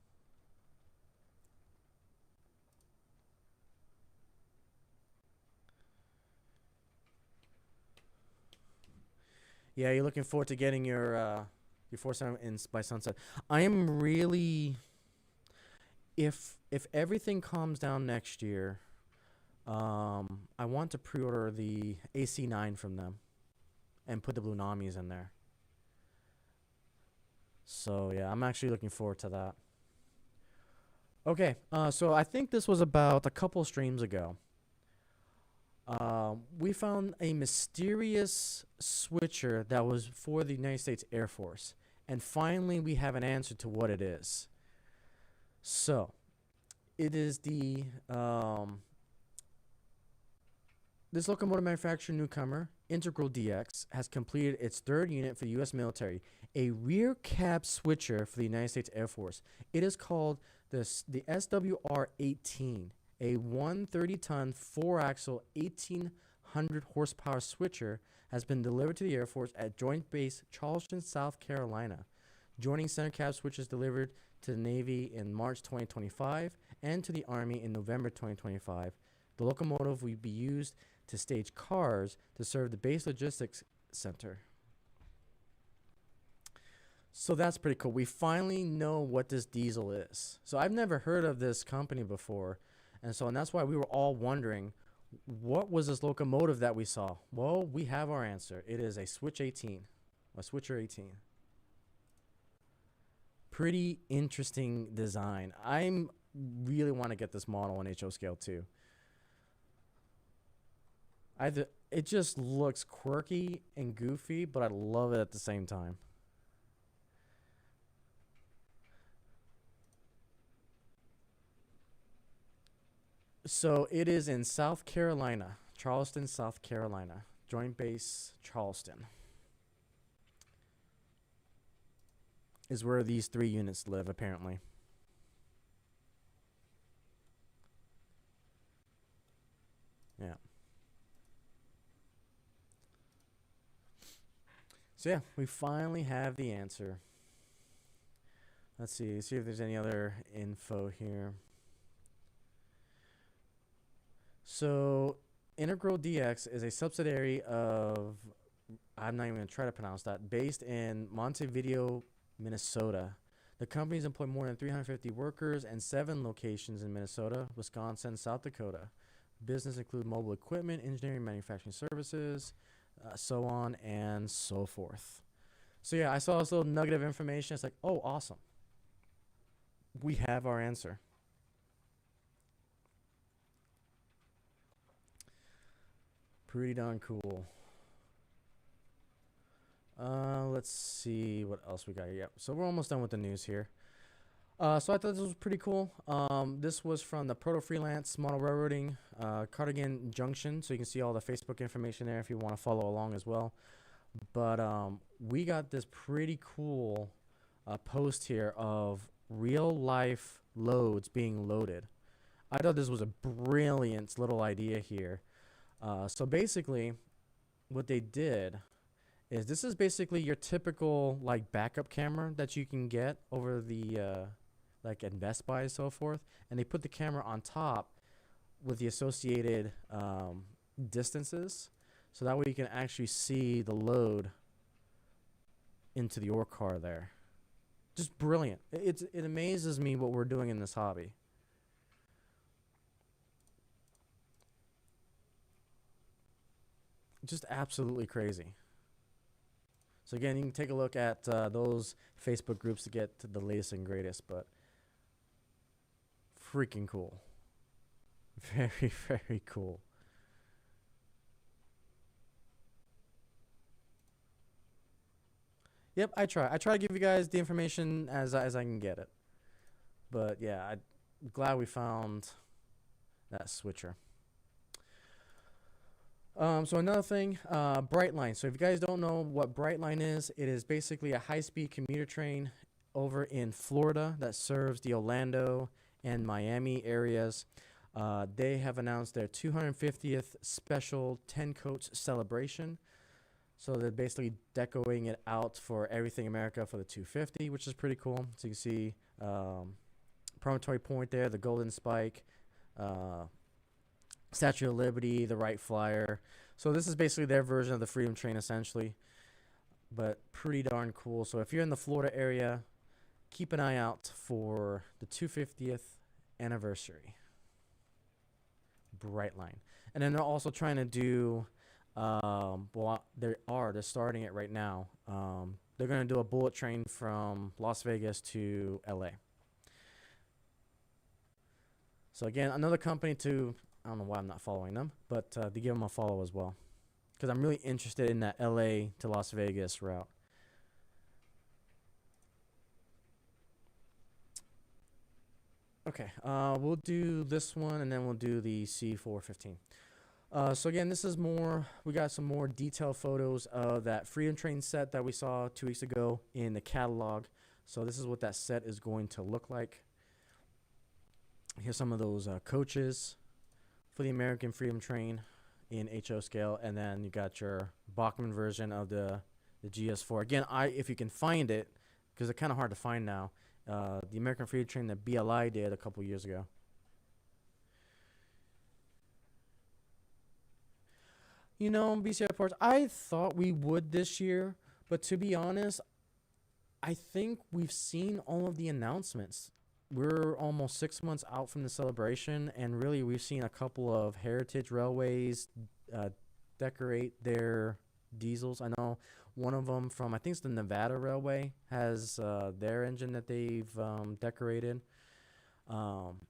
Yeah, you're looking forward to getting your 47 in by Sunset. I am really, if everything calms down next year, I want to pre-order the AC9 from them and put the Blue Namis in there. So yeah, I'm actually looking forward to that. Okay, so I think this was about a couple streams ago. We found a mysterious switcher that was for the United States Air Force, and finally we have an answer to what it is. So, it is the this locomotive manufacturer newcomer, Integral DX, has completed its third unit for the U.S. military, a rear cab switcher for the United States Air Force. It is called the SWR-18, a 130-ton, 4-axle, 1,800 horsepower switcher has been delivered to the Air Force at Joint Base Charleston, South Carolina. Joining center cab switches delivered to the Navy in March 2025 and to the Army in November 2025. The locomotive will be used to stage cars to serve the base logistics center. So that's pretty cool. We finally know what this diesel is. So I've never heard of this company before. And that's why we were all wondering, what was this locomotive that we saw? Well, we have our answer. It is a Switch 18, a Switcher 18. Pretty interesting design. I'm really want to get this model on HO scale too. It just looks quirky and goofy, but I love it at the same time. So it is in South Carolina, Charleston, South Carolina. Joint Base Charleston is where these 3 units live, apparently. Yeah. So yeah, we finally have the answer. Let's see if there's any other info here. So Integral DX is a subsidiary of, I'm not even going to try to pronounce that, based in Montevideo, Minnesota. The company's employed more than 350 workers and 7 locations in Minnesota, Wisconsin, South Dakota. Business include mobile equipment, engineering, manufacturing services, so on and so forth. So yeah, I saw this little nugget of information. It's like, oh, awesome. We have our answer. Pretty darn cool. Let's see what else we got here. Yep. So we're almost done with the news here. So I thought this was pretty cool. This was from the Proto Freelance Model Railroading, Cardigan Junction. So you can see all the Facebook information there if you want to follow along as well. But we got this pretty cool post here of real life loads being loaded. I thought this was a brilliant little idea here. So basically, what they did is this is basically your typical like backup camera that you can get over the like at Best Buy and so forth, and they put the camera on top with the associated distances, so that way you can actually see the load into the ore car there. Just brilliant. It amazes me what we're doing in this hobby. Just absolutely crazy. So again, you can take a look at those Facebook groups to get to the latest and greatest, but freaking cool. Very, very cool. Yep, I try. I try to give you guys the information as I can get it. But yeah, I'm glad we found that switcher. So another thing, Brightline. So if you guys don't know what Brightline is, it is basically a high-speed commuter train over in Florida that serves the Orlando and Miami areas. They have announced their 250th special 10 coach celebration. So they're basically decorating it out for Everything America for the 250, which is pretty cool. So you can see Promontory Point there, the Golden Spike, Statue of Liberty, the Wright Flyer. So this is basically their version of the Freedom Train, essentially, but pretty darn cool. So if you're in the Florida area, keep an eye out for the 250th anniversary. Brightline. And then they're also trying to do, they're starting it right now. They're going to do a bullet train from Las Vegas to LA. So again, another company to, I don't know why I'm not following them, but to give them a follow as well, because I'm really interested in that LA to Las Vegas route. Okay, we'll do this one, and then we'll do the C415. So again, this is more, we got some more detailed photos of that Freedom Train set that we saw 2 weeks ago in the catalog. So this is what that set is going to look like. Here's some of those coaches for the American Freedom Train in HO scale, and then you got your Bachmann version of the GS4. Again, if you can find it, because they're kind of hard to find now, the American Freedom Train that BLI did a couple years ago. You know, BCI Ports, I thought we would this year, but to be honest, I think we've seen all of the announcements. We're almost 6 months out from the celebration, and really we've seen a couple of heritage railways uh, decorate their diesels. I know one of them from, I think it's the Nevada Railway, has their engine that they've decorated. Um,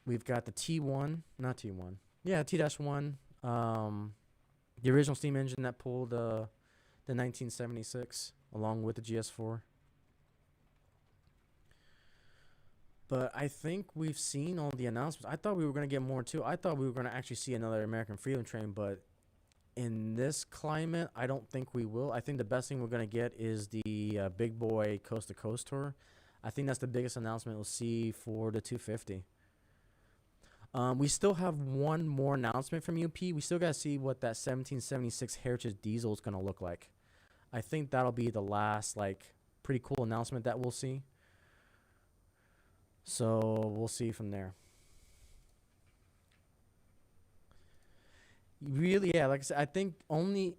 we've got the T1, not T1, yeah, T-1, the original steam engine that pulled the 1976 along with the GS4. But I think we've seen all the announcements. I thought we were going to get more too. I thought we were going to actually see another American Freedom Train, but in this climate, I don't think we will. I think the best thing we're going to get is the Big Boy Coast to Coast tour. I think that's the biggest announcement we'll see for the 250. We still have one more announcement from UP. We still got to see what that 1776 Heritage Diesel is going to look like. I think that'll be the last, like, pretty cool announcement that we'll see. So we'll see from there. Really, yeah, like I said, I think only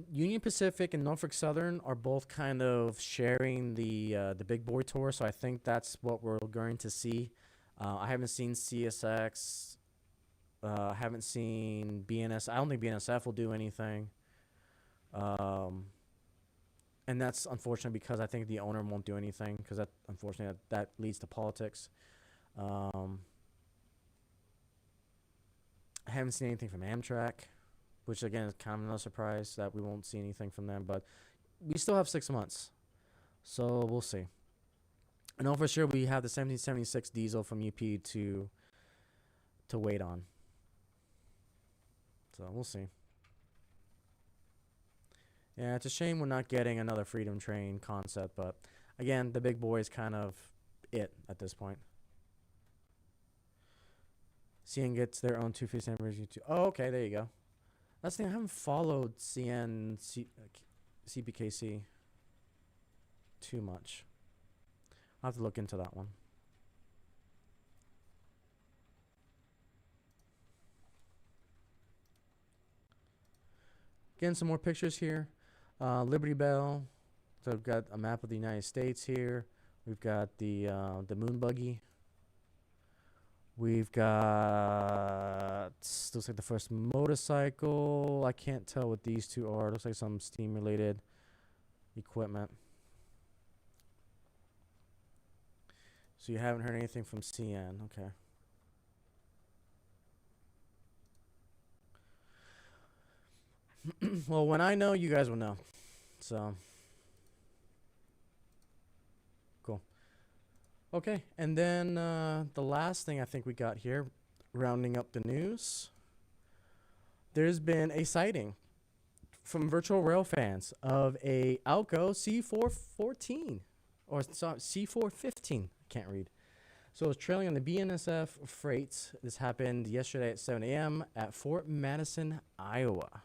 Union Pacific and Norfolk Southern are both kind of sharing the big boy tour, so I think that's what we're going to see. I haven't seen CSX. I haven't seen BNS. I don't think BNSF will do anything. And that's unfortunate because I think the owner won't do anything because that unfortunately that leads to politics. I haven't seen anything from Amtrak, which again is kind of no surprise that we won't see anything from them. But we still have 6 months, so we'll see. I know for sure we have the 1776 diesel from UP to wait on. So we'll see. Yeah, it's a shame we're not getting another Freedom Train concept, but again, the big boy is kind of it at this point. CN gets their own 250 numbers. Oh, okay, there you go. That's the thing. I haven't followed CPKC too much. I'll have to look into that one. Getting some more pictures here. Liberty Bell. So we've got a map of the United States here. We've got the moon buggy. We've got, looks like the first motorcycle. I can't tell what these two are. Looks like some steam related equipment. So you haven't heard anything from CN. Okay. Well, when I know, you guys will know. So, cool. Okay, and then the last thing I think we got here, rounding up the news, there's been a sighting from virtual rail fans of a Alco C414, or sorry, C415, can't read. So it's trailing on the BNSF freights. This happened yesterday at 7 a.m. at Fort Madison, Iowa.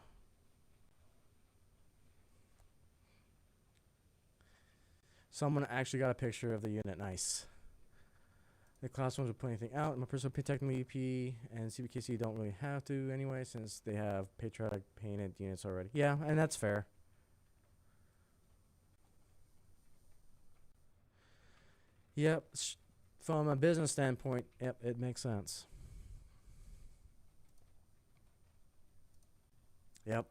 Someone actually got a picture of the unit. Nice. The classrooms will put anything out. My personal opinion, technically EP and CBKC don't really have to anyway, since they have patriotic painted units already. Yeah, and that's fair. Yep. From a business standpoint, yep, it makes sense. Yep.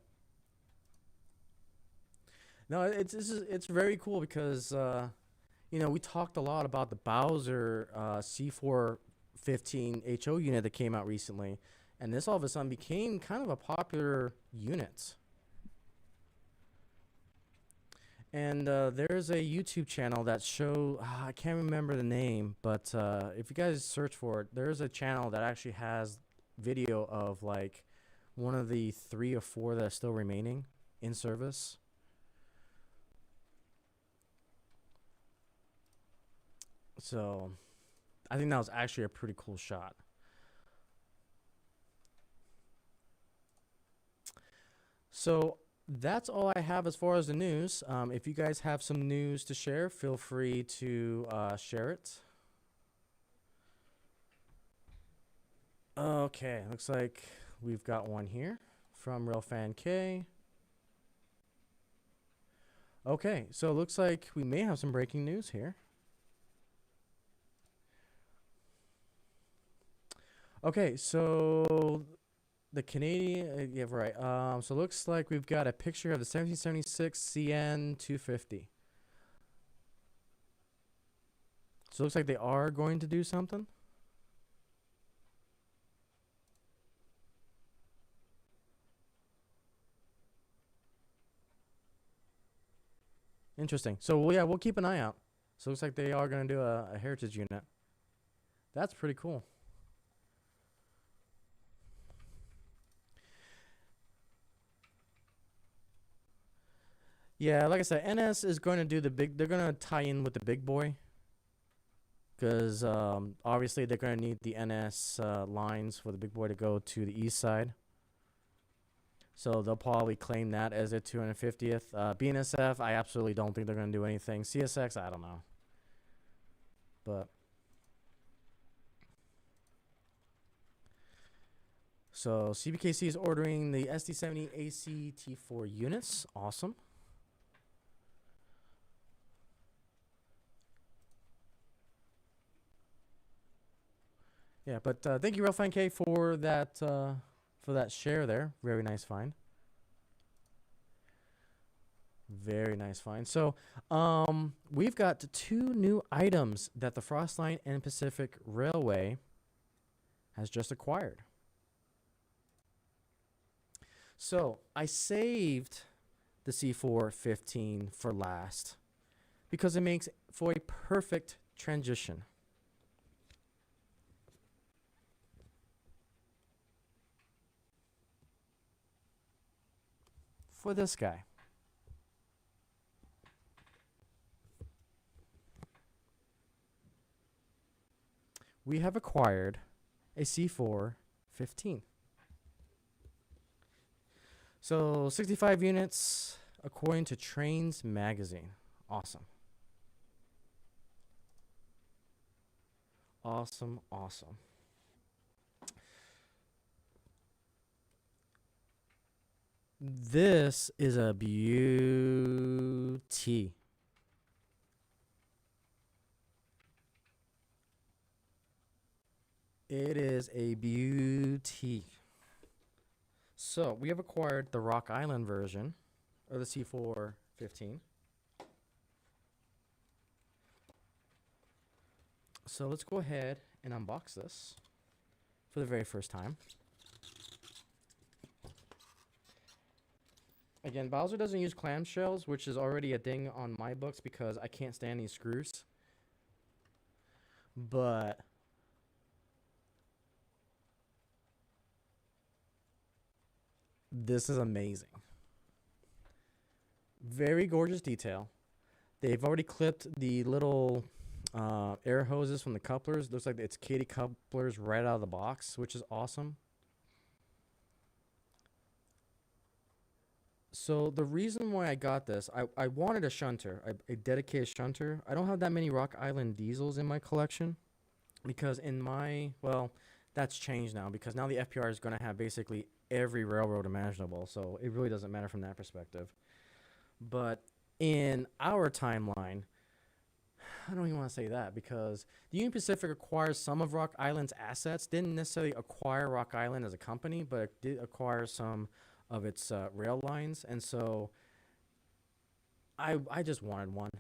No, it's very cool because we talked a lot about the Bowser C415 HO unit that came out recently, and this all of a sudden became kind of a popular unit. And there's a YouTube channel that I can't remember the name, but if you guys search for it, there's a channel that actually has video of like one of the 3 or 4 that are still remaining in service. So I think that was actually a pretty cool shot. So that's all I have as far as the news. If you guys have some news to share, feel free to share it. Okay, looks like we've got one here from RailFan K. Okay, so it looks like we may have some breaking news here. Okay, so the Canadian, yeah, right. So it looks like we've got a picture of the 1776 CN 250. So it looks like they are going to do something. Interesting. So yeah, we'll keep an eye out. So it looks like they are going to do a heritage unit. That's pretty cool. Yeah, like I said, NS is going to do the big. They're going to tie in with the big boy, because obviously they're going to need the NS lines for the big boy to go to the east side. So they'll probably claim that as their 250th. BNSF, I absolutely don't think they're going to do anything. CSX, I don't know. But so CBKC is ordering the SD70 ACT4 units. Awesome. Yeah, but thank you, RayronVR, for that share there. Very nice find. Very nice find. So, we've got two new items that the Frost Line and Pacific Railway has just acquired. So, I saved the C415 for last because it makes for a perfect transition. For this guy. We have acquired a C415. So 65 units according to Trains Magazine. Awesome. Awesome, awesome. This is a beauty. It is a beauty. So we have acquired the Rock Island version of the C415. So let's go ahead and unbox this for the very first time. Again, Bowser doesn't use clamshells, which is already a ding on my books because I can't stand these screws. But this is amazing. Very gorgeous detail. They've already clipped the little air hoses from the couplers. Looks like it's Katy couplers right out of the box, which is awesome. So the reason why I got this, I wanted a shunter, a dedicated shunter. I don't have that many Rock Island diesels in my collection because well, that's changed now because now the FPR is going to have basically every railroad imaginable. So it really doesn't matter from that perspective. But in our timeline, I don't even want to say that because the Union Pacific acquires some of Rock Island's assets. Didn't necessarily acquire Rock Island as a company, but it did acquire some of its rail lines. And so I just wanted one.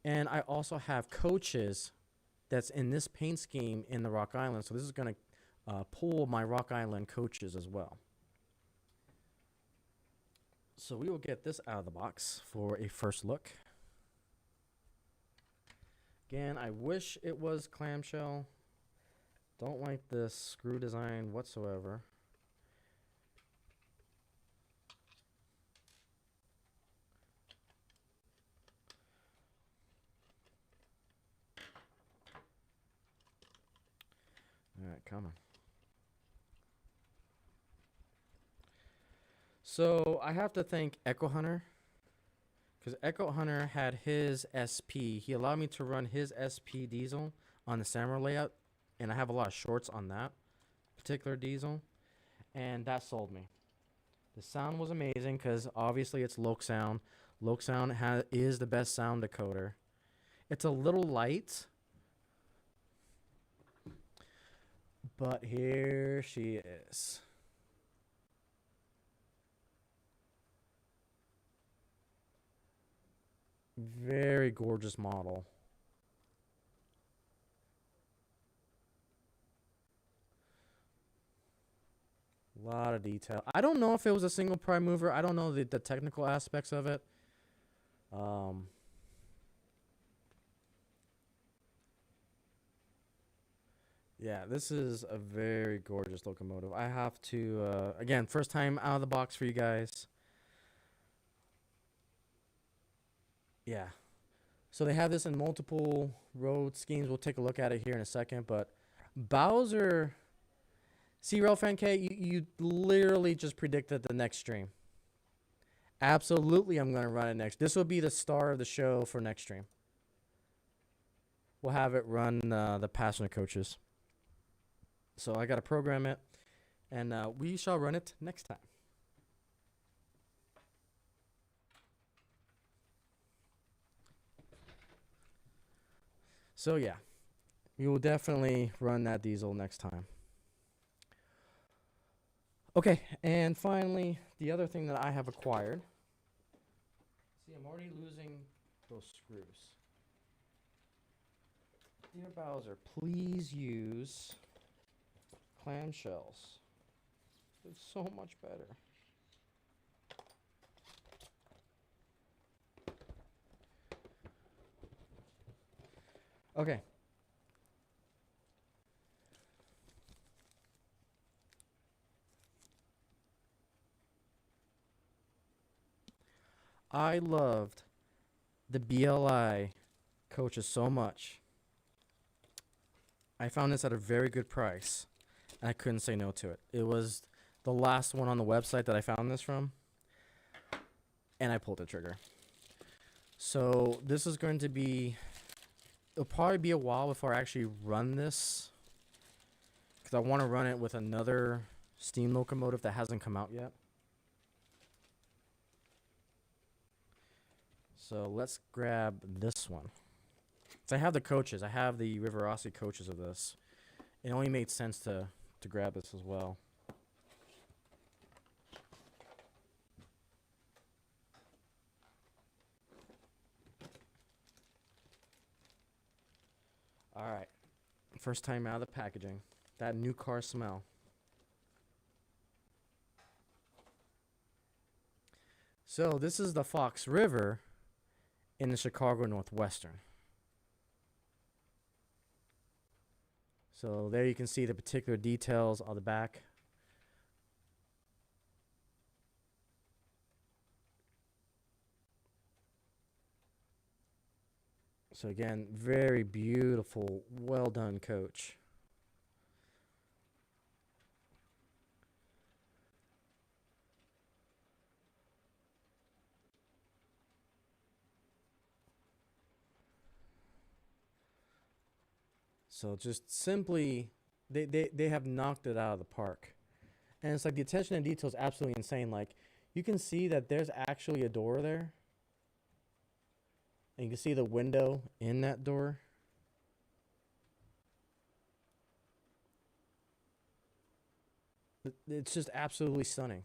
And I also have coaches that's in this paint scheme in the Rock Island. So this is going to pull my Rock Island coaches as well. So we will get this out of the box for a first look. Again, I wish it was clamshell. Don't like this screw design whatsoever. All right, come on. So I have to thank Echo Hunter because Echo Hunter had his SP. He allowed me to run his SP diesel on the Samurai layout, and I have a lot of shorts on that particular diesel, and that sold me. The sound was amazing because obviously it's Loke sound. Loc is the best sound decoder. It's a little light, but here she is. Very gorgeous model. A lot of detail. I don't know if it was a single prime mover. I don't know the technical aspects of it. Yeah, this is a very gorgeous locomotive. I have to, again, first time out of the box for you guys. Yeah. So they have this in multiple road schemes. We'll take a look at it here in a second. But Bowser, see, Rail Fan K, you literally just predicted the next stream. Absolutely, I'm going to run it next. This will be the star of the show for next stream. We'll have it run the passenger coaches. So I got to program it, and we shall run it next time. So yeah, we will definitely run that diesel next time. Okay, and finally, the other thing that I have acquired. See, I'm already losing those screws. Dear Bowser, please use clamshells. It's so much better. Okay. I loved the BLI coaches so much. I found this at a very good price, and I couldn't say no to it. It was the last one on the website that I found this from, and I pulled the trigger. So this is going to be, it'll probably be a while before I actually run this, because I want to run it with another steam locomotive that hasn't come out yet. So let's grab this one. So I have the coaches. I have the Riverossi coaches of this. It only made sense to grab this as well. All right. First time out of the packaging. That new car smell. So this is the Fox River in the Chicago Northwestern. So there you can see the particular details on the back. So again, very beautiful, well done coach. So just simply, they have knocked it out of the park. And it's like the attention to detail is absolutely insane. Like you can see that there's actually a door there. And you can see the window in that door. It's just absolutely stunning.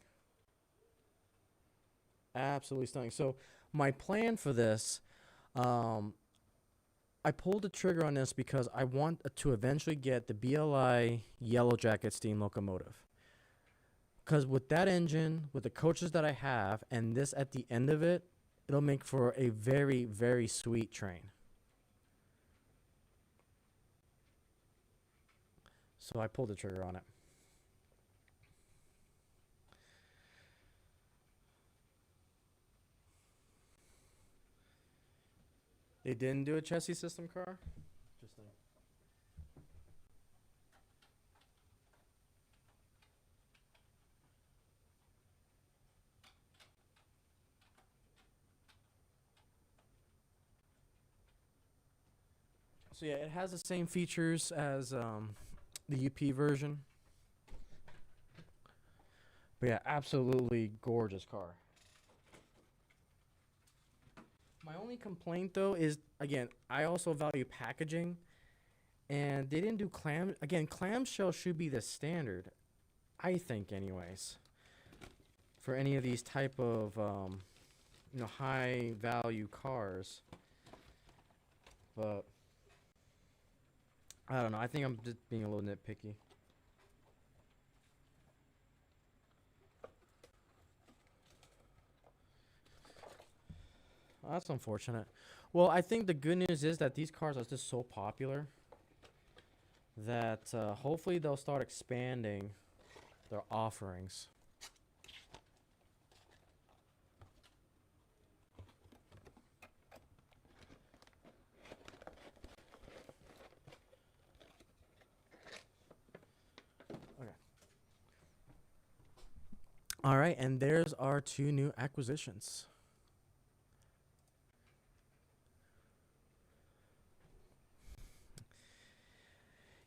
Absolutely stunning. So my plan for this, I pulled the trigger on this because I want to eventually get the BLI Yellow Jacket steam locomotive. Because with that engine, with the coaches that I have, and this at the end of it, it'll make for a very, very sweet train. So I pulled the trigger on it. They didn't do a chassis system car? Interesting. So yeah, it has the same features as the UP version. But yeah, absolutely gorgeous car. My only complaint though is, again, I also value packaging, and they didn't do clam. Again, clamshell should be the standard, I think, anyways, for any of these type of high value cars. But I don't know. I think I'm just being a little nitpicky. That's unfortunate. Well, I think the good news is that these cars are just so popular that hopefully they'll start expanding their offerings. Okay. All right, and there's our two new acquisitions.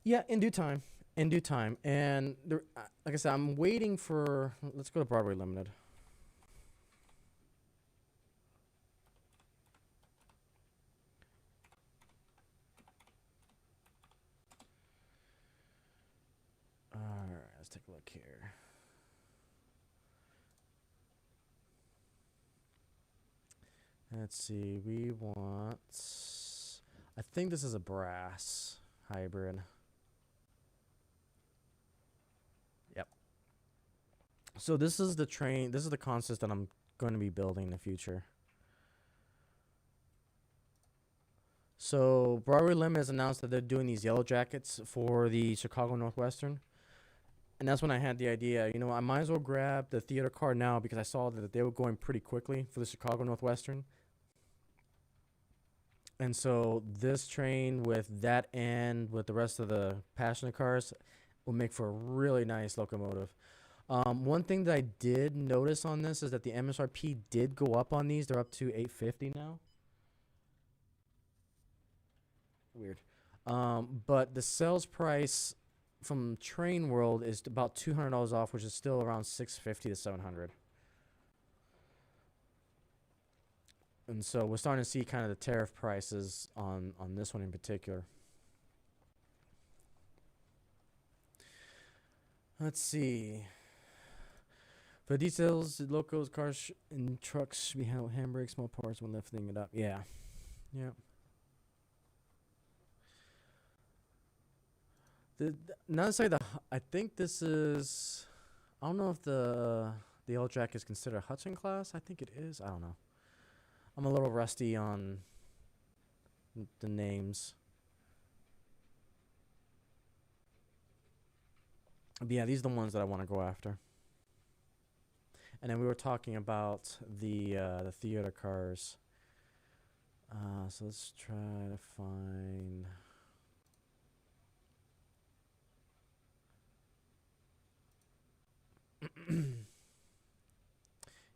Yeah, in due time. In due time. And there, like I said, I'm waiting for. Let's go to Broadway Limited. All right, let's take a look here. Let's see. We want. I think this is a brass hybrid. Yep. So this is the train. This is the consist that I'm going to be building in the future. So Broadway Limit has announced that they're doing these yellow jackets for the Chicago Northwestern. And that's when I had the idea, I might as well grab the theater car now because I saw that they were going pretty quickly for the Chicago Northwestern. And so this train with that and with the rest of the passenger cars will make for a really nice locomotive. One thing that I did notice on this is that the MSRP did go up on these. They're up to $850 now. Weird. But the sales price from Train World is about $200 off, which is still around $650 to $700. And so we're starting to see kind of the tariff prices on this one in particular. Let's see. For details, locos, cars, and trucks should be handled handbrake, small parts when lifting it up. Yeah. Yeah. Now to say I think this is. I don't know if the L-Jack is considered Hudson class. I think it is. I don't know. I'm a little rusty on the names. But yeah, these are the ones that I want to go after. And then we were talking about the theater cars. So let's try to find.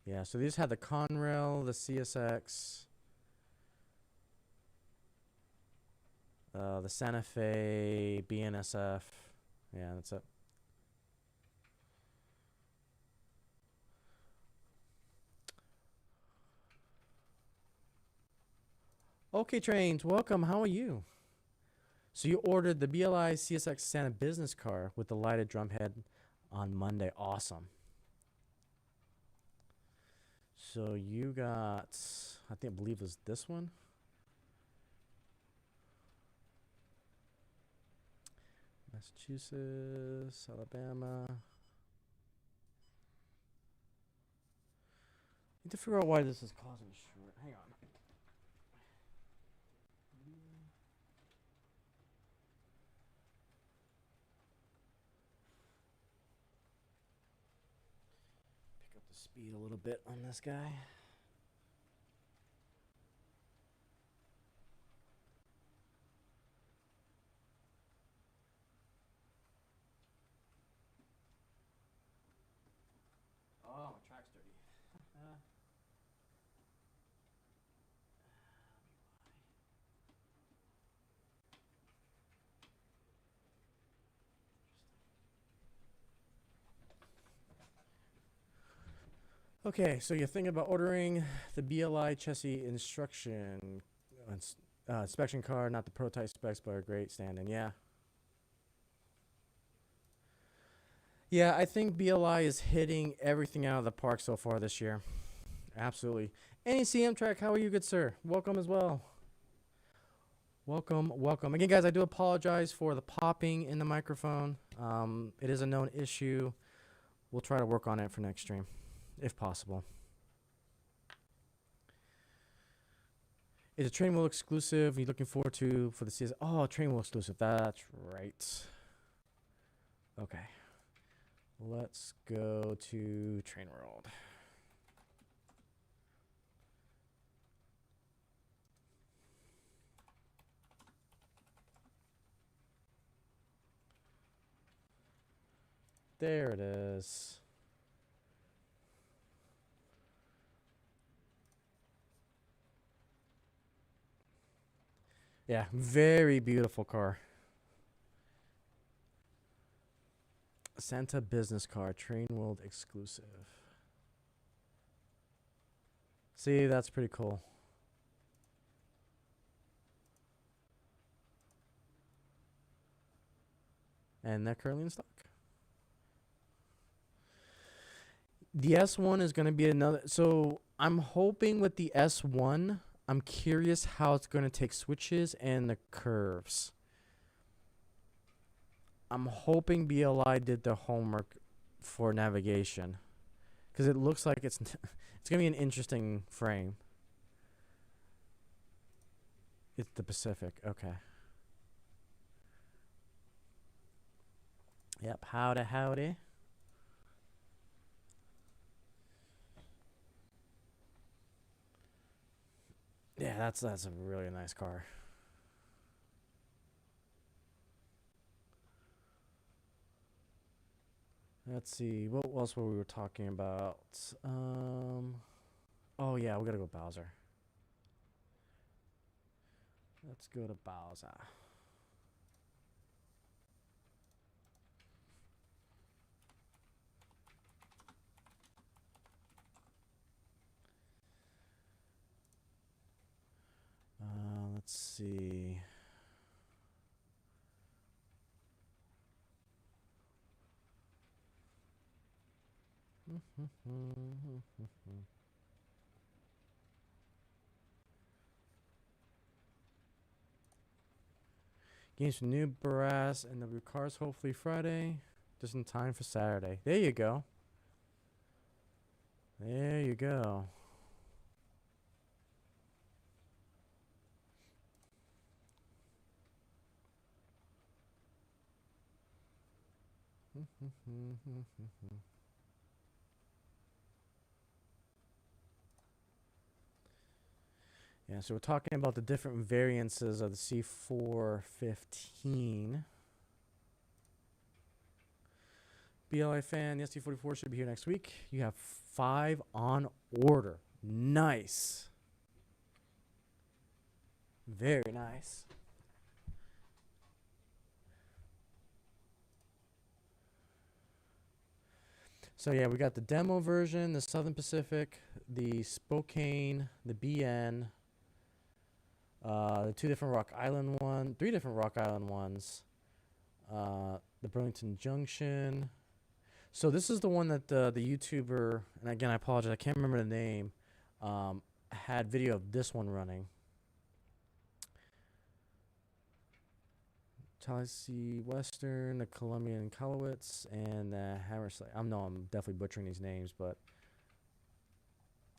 Yeah, so these had the Conrail, the CSX, the Santa Fe, BNSF. Yeah, that's it. Okay, Trains, welcome. How are you? So you ordered the BLI CSX Santa business car with the lighted drum head on Monday. Awesome. So you got, I believe it was this one. Massachusetts, Alabama. Need to figure out why this is causing short. Hang on. Pick up the speed a little bit on this guy. Oh, my track's dirty. Okay, so you're thinking about ordering the BLI chassis inspection card, not the prototype specs, but a great stand-in. Yeah. Yeah, I think BLI is hitting everything out of the park so far this year. Absolutely. NECM Track, how are you, good sir? Welcome as well. Welcome, welcome. Again, guys, I do apologize for the popping in the microphone. It is a known issue. We'll try to work on it for next stream, if possible. Is a train wheel exclusive? Are you looking forward to for the season? Oh, train wheel exclusive. That's right. Okay. Let's go to Train World. There it is. Yeah, very beautiful car. Santa business car, Train World exclusive. See, that's pretty cool. And they're currently in stock. The S1 is going to be another. So I'm hoping with the S1, I'm curious how it's going to take switches and the curves. I'm hoping BLI did their homework for navigation, because it looks like it's going to be an interesting frame. It's the Pacific. Okay. Yep. Howdy, howdy. Yeah, that's a really nice car. Let's see. What else were we talking about? Oh yeah, we gotta go Bowser. Let's go to Bowser. Let's see. Games for new brass and W cars hopefully Friday. Just in time for Saturday. There you go. There you go. Yeah, so we're talking about the different variances of the C415. BLI fan, the ST44 should be here next week. You have 5 on order. Nice. Very nice. So yeah, we got the demo version, the Southern Pacific, the Spokane, the BN, the 2 different Rock Island one, 3 different Rock Island ones, the Burlington Junction. So this is the one that the YouTuber, and again I apologize, I can't remember the name, had video of this one running. Tallahassee Western, the Columbian Kalowitz, and the Hammersley. I'm definitely butchering these names, but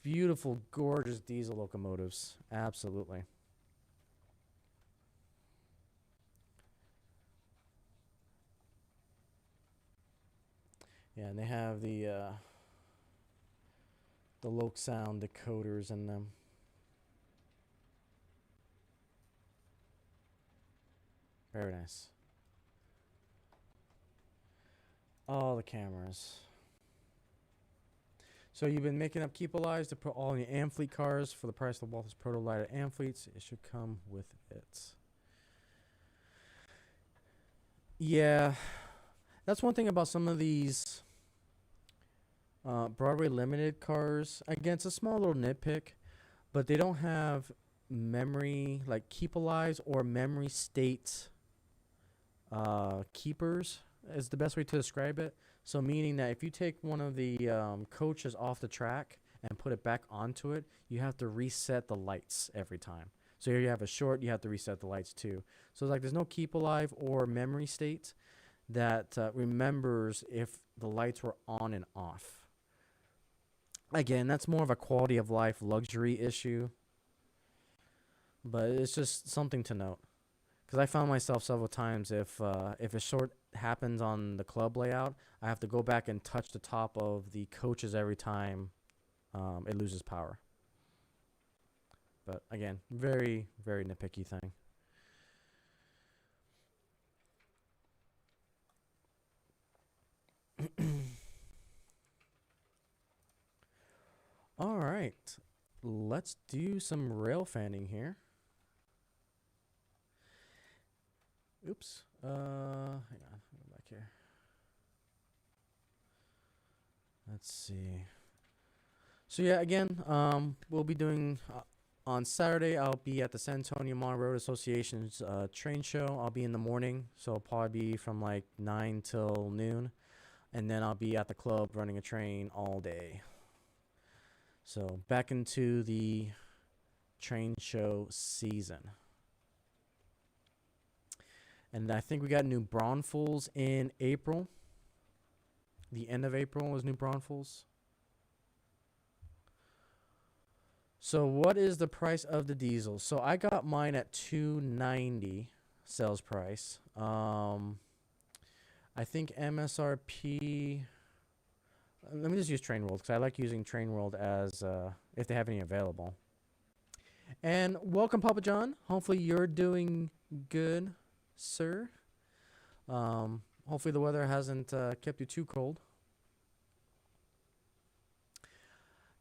beautiful, gorgeous diesel locomotives. Absolutely. Yeah, and they have the Loke Sound decoders in them. Very nice. All the cameras. So you've been making up keep alives to put all in your Amfleet cars for the price of Walther's Proto Lighter Amfleets. It should come with it. Yeah, that's one thing about some of these Broadway Limited cars, again, it's a small little nitpick, but they don't have memory, like keep alives or memory state keepers is the best way to describe it. So meaning that if you take one of the coaches off the track and put it back onto it, you have to reset the lights every time. So here you have a short, you have to reset the lights too. So it's like there's no keep alive or memory state that remembers if the lights were on and off. Again, that's more of a quality of life luxury issue, but it's just something to note. Because I found myself several times if a short happens on the club layout, I have to go back and touch the top of the coaches every time it loses power. But again, very, very nitpicky thing. All right, let's do some rail fanning here. Oops. Hang on. Go back here. Let's see. So yeah, again, we'll be doing on Saturday. I'll be at the San Antonio Motor Road Association's train show. I'll be in the morning, so I'll probably be from like 9 till noon, and then I'll be at the club running a train all day. So back into the train show season. And I think we got new Braunfels in April. The end of April was new Braunfels. So what is the price of the diesel? So I got mine at $290 sales price. I think MSRP. Let me just use Train World because I like using Train World as if they have any available. And welcome, Papa John. Hopefully you're doing good, sir. Hopefully the weather hasn't kept you too cold.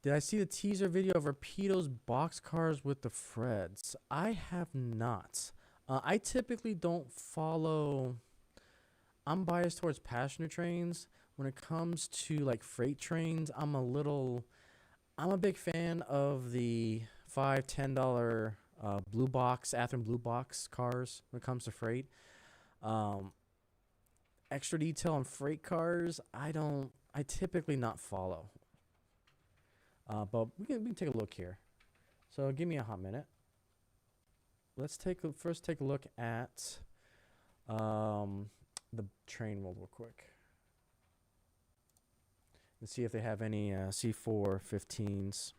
Did I see the teaser video of Rapido's box cars with the Freds? I have not. I typically don't follow. I'm biased towards passenger trains. When it comes to like freight trains, I'm a big fan of the $5-10 blue box, Athearn blue box cars when it comes to freight. Extra detail on freight cars, I typically not follow. But we can take a look here. So give me a hot minute. Let's first take a look at the Train World real quick. Let's see if they have any C4 15s.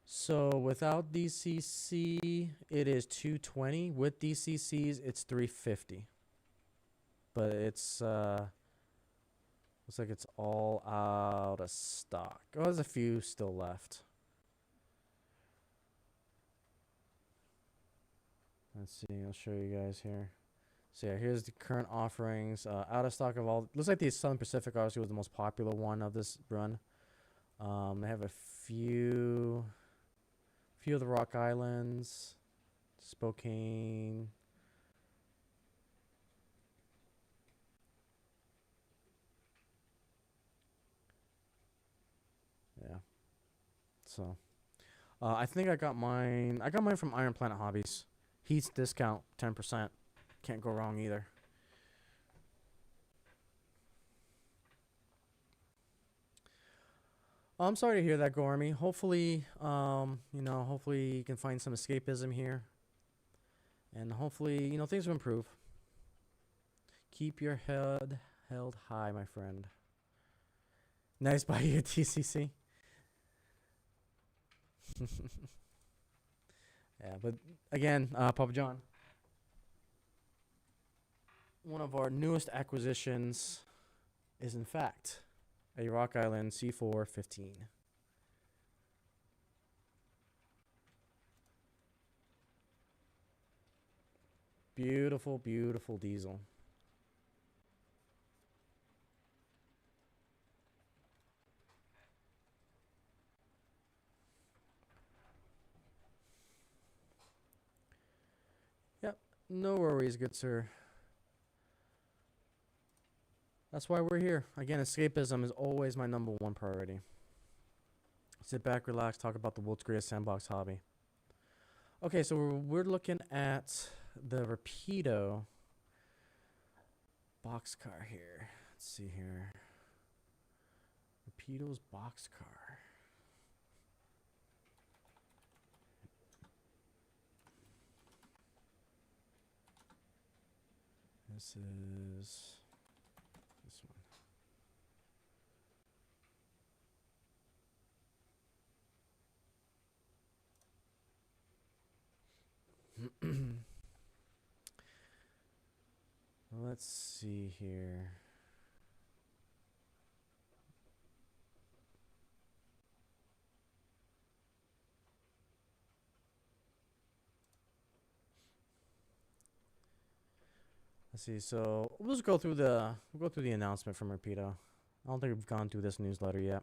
So without DCC, it is $220. With DCCs, it's $350. But it's looks like it's all out of stock. Oh, there's a few still left. Let's see. I'll show you guys here. So yeah, here's the current offerings. Out of stock of all. Looks like the Southern Pacific obviously was the most popular one of this run. They have a few of the Rock Islands, Spokane. Yeah. So, I think I got mine. I got mine from Iron Planet Hobbies. Heat's discount 10%. Can't go wrong either. I'm sorry to hear that, Gormy. Hopefully, hopefully you can find some escapism here, and hopefully, things will improve. Keep your head held high, my friend. Nice by you, TCC. Yeah, but again, Papa John, one of our newest acquisitions is in fact a Rock Island C4 15. Beautiful, beautiful diesel. No worries, good sir. That's why we're here. Again, escapism is always my #1 priority. Sit back, relax, talk about the world's greatest sandbox hobby. Okay, so we're looking at the Rapido boxcar here. Let's see here. Rapido's boxcar. This is this one. Let's see here. Let's see. So we'll just go through the announcement from Rapido. I don't think we've gone through this newsletter yet.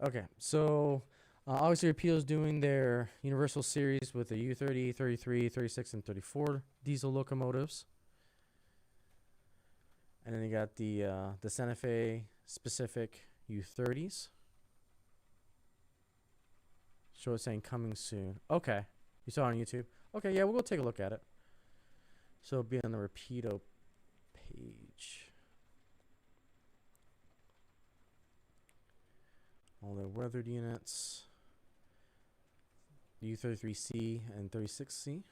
Okay, so obviously Rapido's doing their Universal Series with the U30, 33, 36, and 34 diesel locomotives. And then you got the Santa Fe specific U30s. So it's saying coming soon. Okay, you saw it on YouTube. Okay, yeah, we'll go take a look at it. So it'll be on the Rapido page. All their weathered units. U33C and 36C.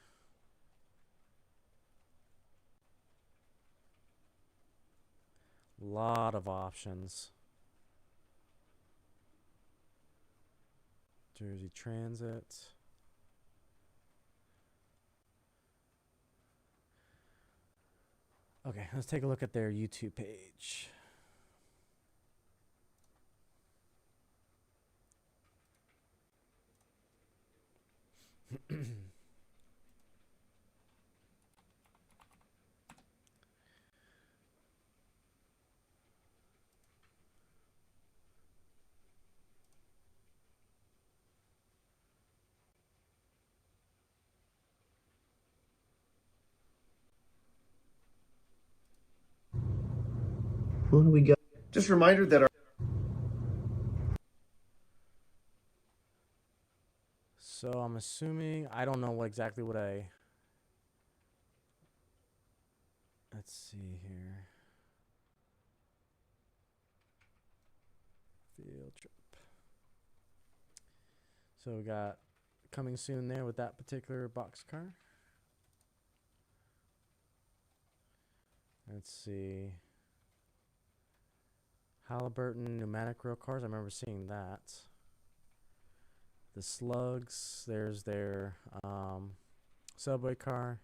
Lot of options. Jersey Transit. Okay, let's take a look at their YouTube page. What do we got? Just a reminder that our So I'm assuming, I don't know what exactly what let's see here. Field trip. So we got coming soon there with that particular boxcar. Let's see. Halliburton pneumatic rail cars. I remember seeing that. The Slugs. There's their subway car.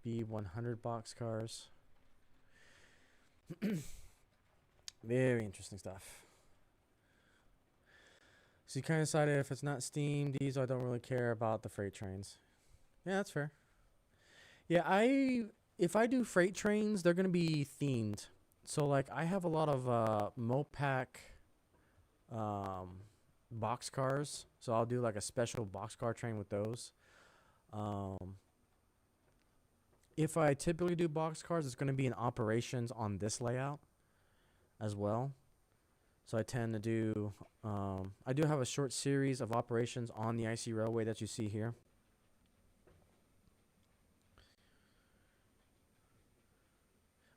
B100 boxcars. Very interesting stuff. So you kind of decided if it's not steam, diesel, I don't really care about the freight trains. Yeah, that's fair. Yeah, if I do freight trains, they're gonna be themed. So like I have a lot of Mopac boxcars. So I'll do like a special boxcar train with those. If I typically do boxcars, it's gonna be in operations on this layout as well. So I tend to do, I do have a short series of operations on the IC railway that you see here.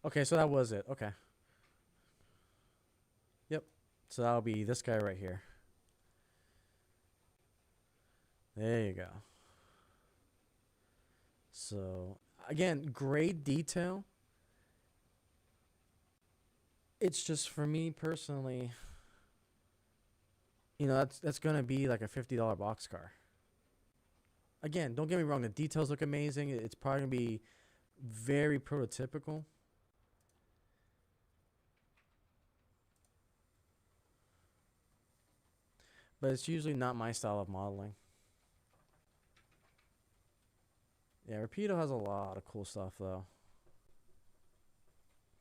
Okay, so that was it. Okay. Yep. So that'll be this guy right here. There you go. So, again, great detail. It's just for me personally, you know, that's going to be like a $50 boxcar. Again, don't get me wrong, the details look amazing. It's probably going to be very prototypical. But it's usually not my style of modeling. Yeah, Rapido has a lot of cool stuff though.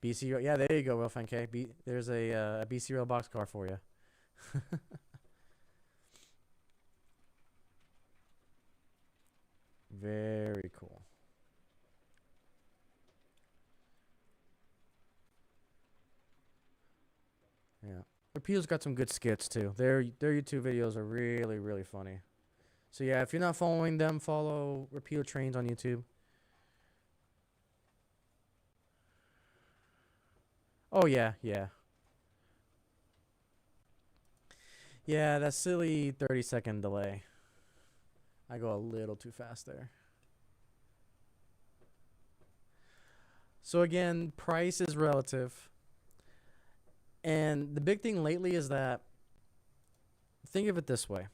BC, yeah, there you go, Will K. There's a BC Rail boxcar for you. Very cool. Yeah. Repeal's got some good skits too. Their YouTube videos are really, really funny. So yeah, if you're not following them, follow Repeal Trains on YouTube. Oh yeah, yeah. Yeah, that silly 30-second delay. I go a little too fast there. So again, price is relative. And the big thing lately is that, think of it this way.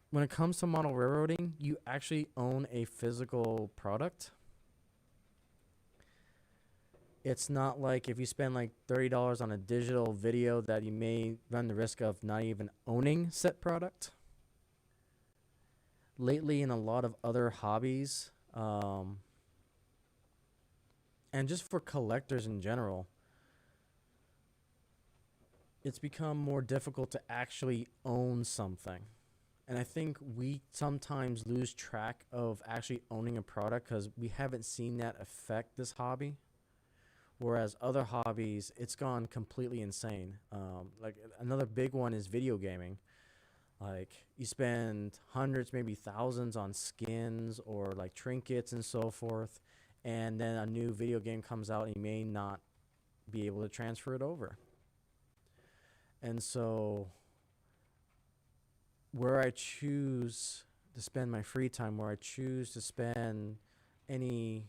When it comes to model railroading, you actually own a physical product. It's not like if you spend like $30 on a digital video that you may run the risk of not even owning said product. Lately, in a lot of other hobbies, and just for collectors in general, it's become more difficult to actually own something. And I think we sometimes lose track of actually owning a product because we haven't seen that affect this hobby. Whereas other hobbies, it's gone completely insane. Like another big one is video gaming. Like you spend hundreds, maybe thousands on skins or like trinkets and so forth. And then a new video game comes out and you may not be able to transfer it over. And so where I choose to spend my free time, where I choose to spend any,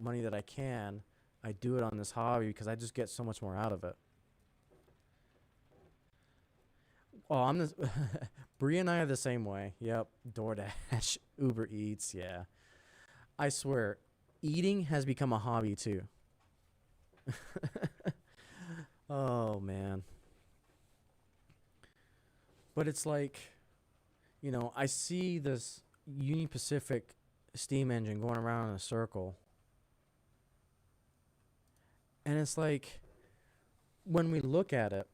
money that I can, I do it on this hobby because I just get so much more out of it. Oh, I'm this. Bree and I are the same way. Yep. DoorDash, Uber Eats. Yeah. I swear, eating has become a hobby too. Oh, man. But it's like, I see this Union Pacific steam engine going around in a circle. And it's like, when we look at it,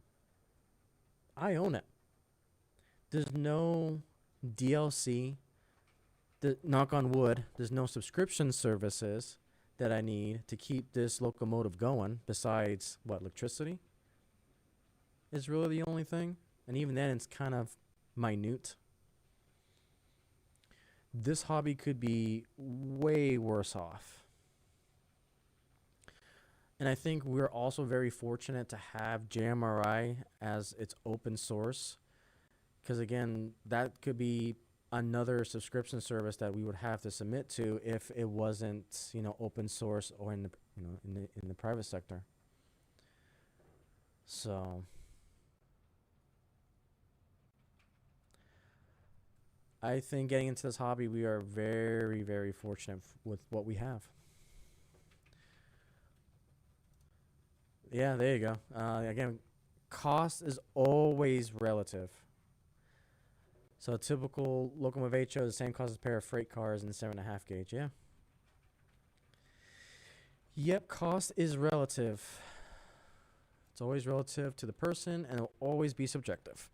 I own it. There's no DLC. Knock on wood, there's no subscription services that I need to keep this locomotive going besides, what, electricity is really the only thing. And even then, it's kind of minute. This hobby could be way worse off. And I think we're also very fortunate to have JMRI as its open source. Because again, that could be another subscription service that we would have to submit to if it wasn't, open source or in the, in the private sector. So I think getting into this hobby, we are very, very fortunate with what we have. Yeah, there you go. Again, cost is always relative. So a typical locomotive HO is the same cost as a pair of freight cars in 7.5 gauge. Yeah. Yep, cost is relative. It's always relative to the person, and it'll always be subjective.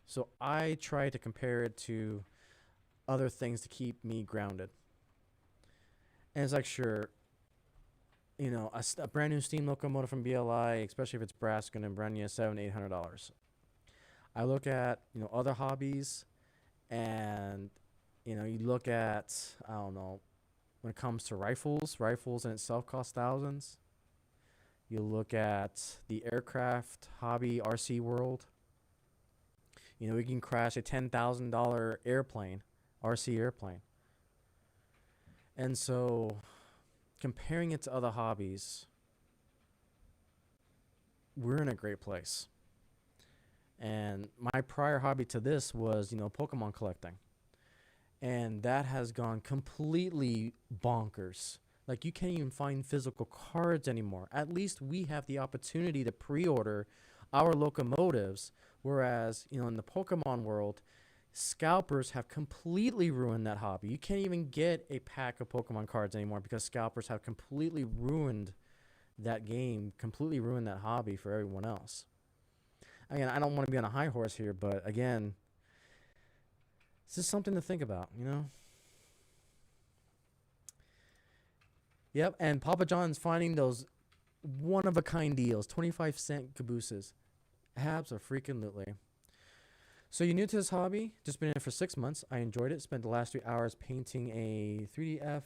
So I try to compare it to other things to keep me grounded. And it's like, sure, a brand new steam locomotive from BLI, especially if it's brass, going to run you $700-800. I look at other hobbies, and you look at, I don't know, when it comes to rifles in itself cost thousands. You look at the aircraft hobby, RC world. We can crash a $10,000 airplane, RC airplane. And so comparing it to other hobbies, we're in a great place. And my prior hobby to this was, Pokemon collecting. And that has gone completely bonkers. Like, you can't even find physical cards anymore. At least we have the opportunity to pre-order our locomotives, whereas, in the Pokemon world, scalpers have completely ruined that hobby. You can't even get a pack of Pokemon cards anymore because scalpers have completely ruined that game, completely ruined that hobby for everyone else. Again, I don't want to be on a high horse here, but again, it's just something to think about, Yep, and Papa John's finding those one of a kind deals, 25-cent cabooses. Abso-freaking-lutely. So you're new to this hobby? Just been in it for 6 months. I enjoyed it. Spent the last 3 hours painting a 3DF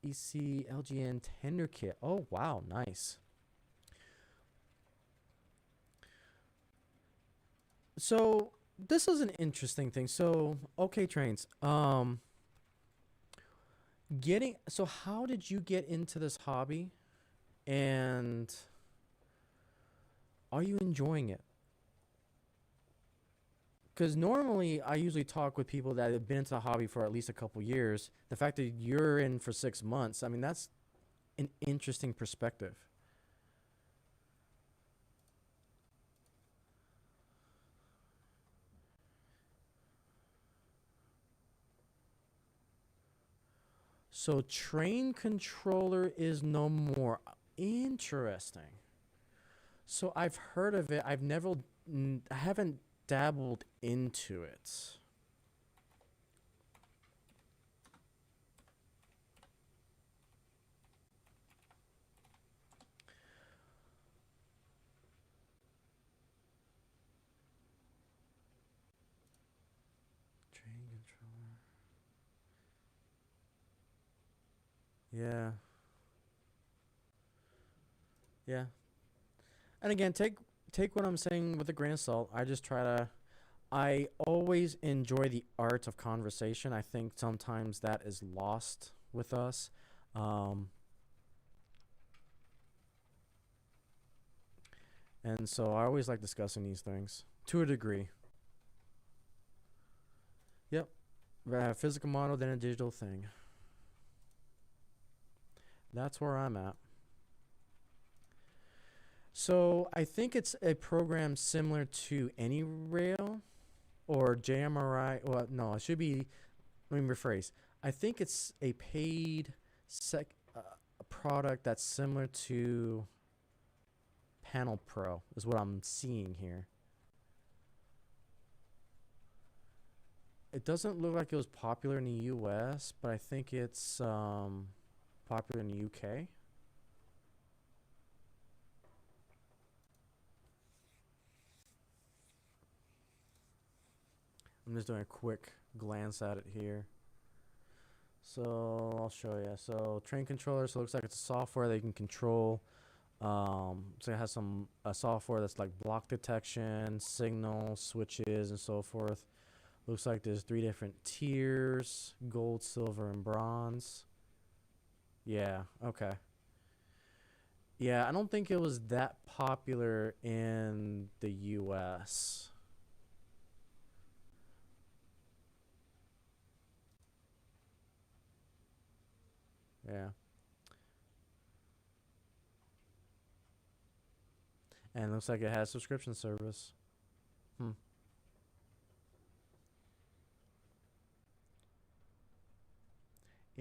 EC LGN tender kit. Oh wow, nice. So this is an interesting thing. So okay, trains. How did you get into this hobby, and are you enjoying it? Because normally I usually talk with people that have been into the hobby for at least a couple years. The fact that you're in for 6 months, I mean, that's an interesting perspective. So train controller is no more. Interesting. So I've heard of it. I haven't dabbled into it. Train controller. Yeah. Yeah. And again, take what I'm saying with a grain of salt. I always enjoy the art of conversation. I think sometimes that is lost with us. Um, and so I always like discussing these things to a degree. Yep. Physical model, then a digital thing. That's where I'm at. So I think it's a program similar to any rail or JMRI. Well, no, it should be. Let me rephrase. I think it's a paid product that's similar to Panel Pro, is what I'm seeing here. It doesn't look like it was popular in the US, but I think it's popular in the UK. I'm just doing a quick glance at it here. So I'll show you. So train controller, so it looks like it's a software that you can control. So it has some software that's like block detection, signal, switches, and so forth. Looks like there's 3 different tiers: gold, silver, and bronze. Yeah, okay. Yeah, I don't think it was that popular in the US. Yeah. And it looks like it has subscription service. Hmm.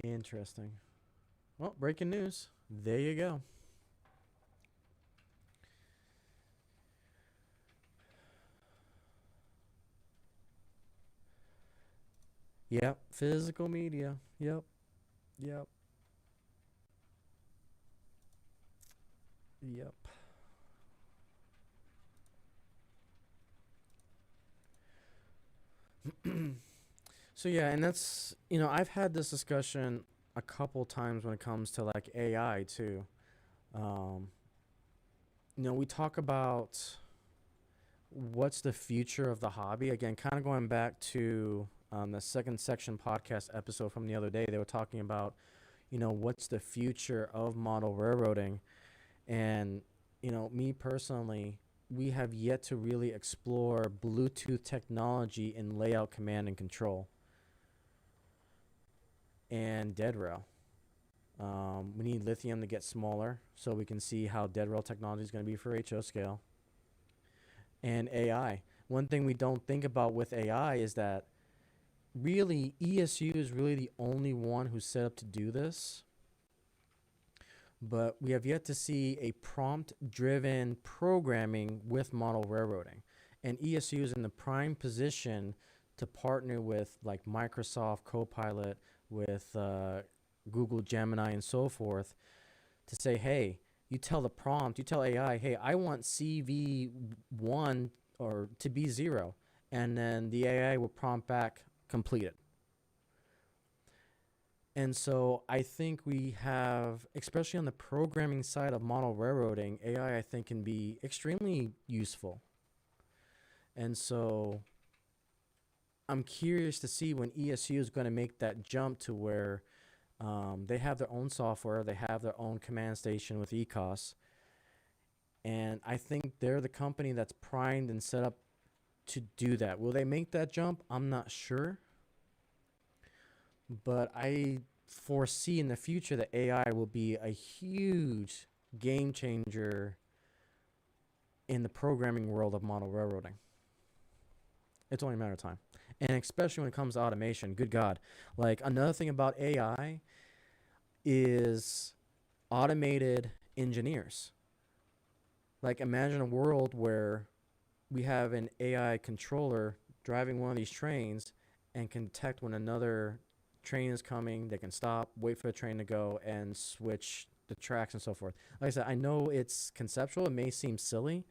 Interesting. Well, breaking news. There you go. Yep. Physical media. Yep. Yep. Yep. So yeah, and that's, I've had this discussion a couple times when it comes to like AI too. Um, we talk about what's the future of the hobby. Again, kind of going back to the second section podcast episode from the other day, they were talking about, what's the future of model railroading. And, me personally, we have yet to really explore Bluetooth technology in layout command and control and dead rail. We need lithium to get smaller so we can see how dead rail technology is going to be for HO scale. And AI. One thing we don't think about with AI is that really ESU is really the only one who's set up to do this. But we have yet to see a prompt-driven programming with model railroading. And ESU is in the prime position to partner with like Microsoft Copilot, with Google Gemini, and so forth, to say, hey, you tell the prompt, you tell AI, hey, I want CV1 or to be 0. And then the AI will prompt back completed. And so I think we have, especially on the programming side of model railroading, AI I think can be extremely useful. And so I'm curious to see when ESU is going to make that jump to where they have their own software, they have their own command station with ECOS. And I think they're the company that's primed and set up to do that. Will they make that jump? I'm not sure. But I foresee in the future that AI will be a huge game changer in the programming world of model railroading. It's only a matter of time. And especially when it comes to automation, good God. Like, another thing about AI is automated engineers. Like, imagine a world where we have an AI controller driving one of these trains and can detect when another train is coming. They can stop, wait for the train to go, and switch the tracks and so forth. Like I said, I know it's conceptual. It may seem silly,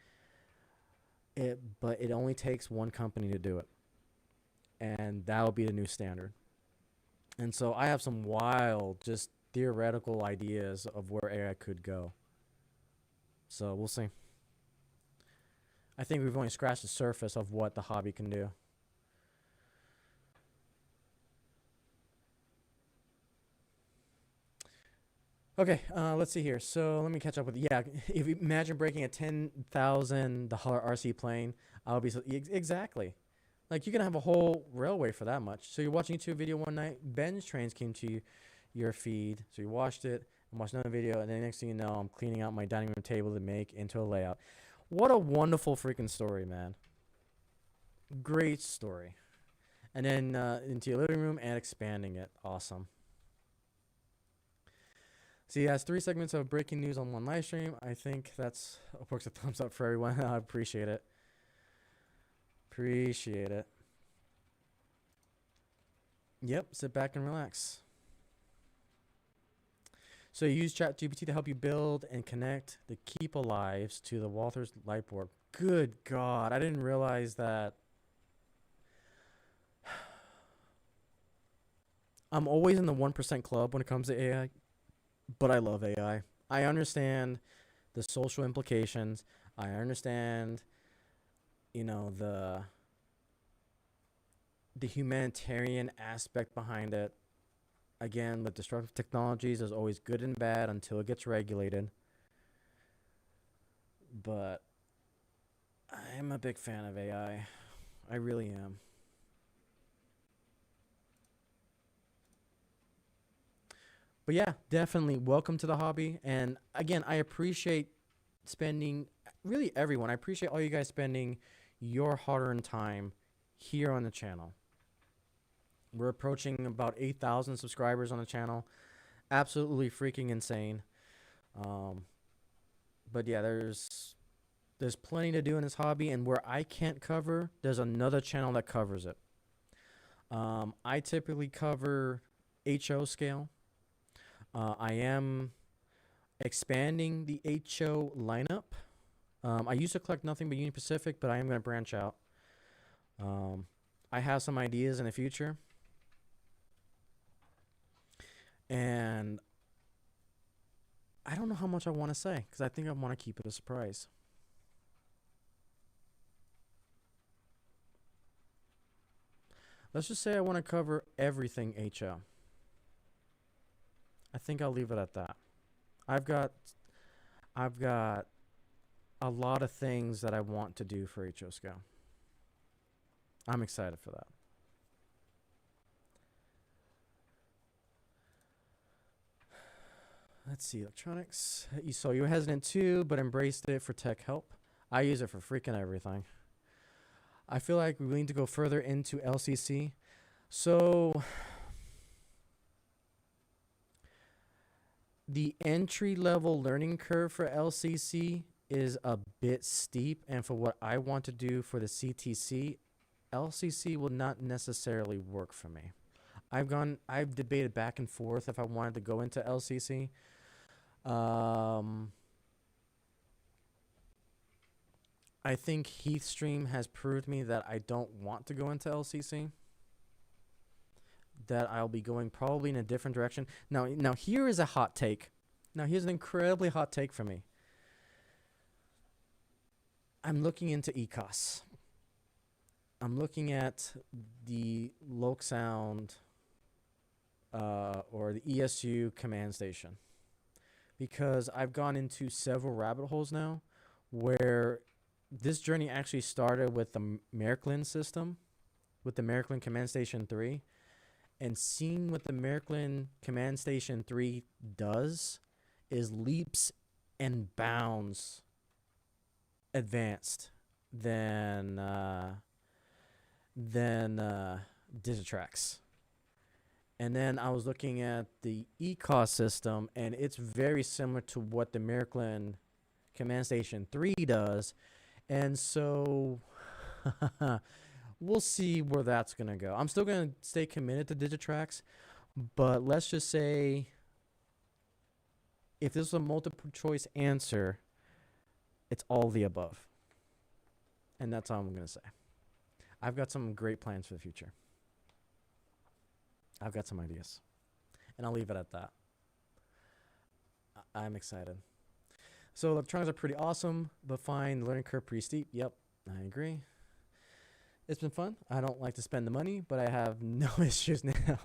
but it only takes one company to do it. And that'll be the new standard. And so I have some wild, just theoretical ideas of where AI could go. So we'll see. I think we've only scratched the surface of what the hobby can do. Okay, let's see here. So let me catch up with, yeah, if you imagine breaking a $10,000 RC plane, I'll be, exactly. Like, you can have a whole railway for that much. So you're watching a YouTube video one night, Ben's trains came to your feed, so you watched it, and watched another video, and then next thing you know, I'm cleaning out my dining room table to make into a layout. What a wonderful freaking story, man. Great story. And then into your living room and expanding it. Awesome. So he has 3 segments of breaking news on one live stream. I think that's works a thumbs up for everyone. I appreciate it. Appreciate it. Yep, sit back and relax. So you use ChatGPT to help you build and connect the Keep Alives to the Walther's light board. Good God, I didn't realize that. I'm always in the 1% club when it comes to AI, but I love AI. I understand the social implications. I understand, you know, the humanitarian aspect behind it. Again, with disruptive technologies, there's always good and bad until it gets regulated. But I'm a big fan of AI. I really am. But yeah, definitely welcome to the hobby. And again, I appreciate spending, really everyone, I appreciate all you guys spending your hard-earned time here on the channel. We're approaching about 8,000 subscribers on the channel. Absolutely freaking insane. But yeah, there's plenty to do in this hobby, and where I can't cover, there's another channel that covers it. I typically cover HO scale. I am expanding the HO lineup. I used to collect nothing but Union Pacific, but I am going to branch out. I have some ideas in the future. And I don't know how much I want to say, because I think I want to keep it a surprise. Let's just say I want to cover everything HO. I think I'll leave it at that. I've got a lot of things that I want to do for HO scale. I'm excited for that. Let's see, electronics. So you were hesitant too, but embraced it for tech help. I use it for freaking everything. I feel like we need to go further into LCC. So the entry-level learning curve for LCC is a bit steep, and for what I want to do for the CTC, LCC will not necessarily work for me. I've debated back and forth if I wanted to go into LCC. Um, I think Heathstream has proved me that I don't want to go into LCC. That I'll be going probably in a different direction. Now here is a hot take. Now here's an incredibly hot take for me. I'm looking into ECOS. I'm looking at the Loc Sound or the ESU command station because I've gone into several rabbit holes now where this journey actually started with the Merklin system, with the Merklin Command Station 3, and seeing what the Merklin Command Station 3 does is leaps and bounds advanced than Digitrax. And then I was looking at the ECOS system, and it's very similar to what the Merklin Command Station 3 does. And so we'll see where that's going to go. I'm still going to stay committed to Digitrax, but let's just say if this is a multiple choice answer, it's all the above. And that's all I'm going to say. I've got some great plans for the future. I've got some ideas. And I'll leave it at that. I'm excited. So electronics are pretty awesome, but fine. The learning curve pretty steep. Yep, I agree. It's been fun. I don't like to spend the money, but I have no issues now.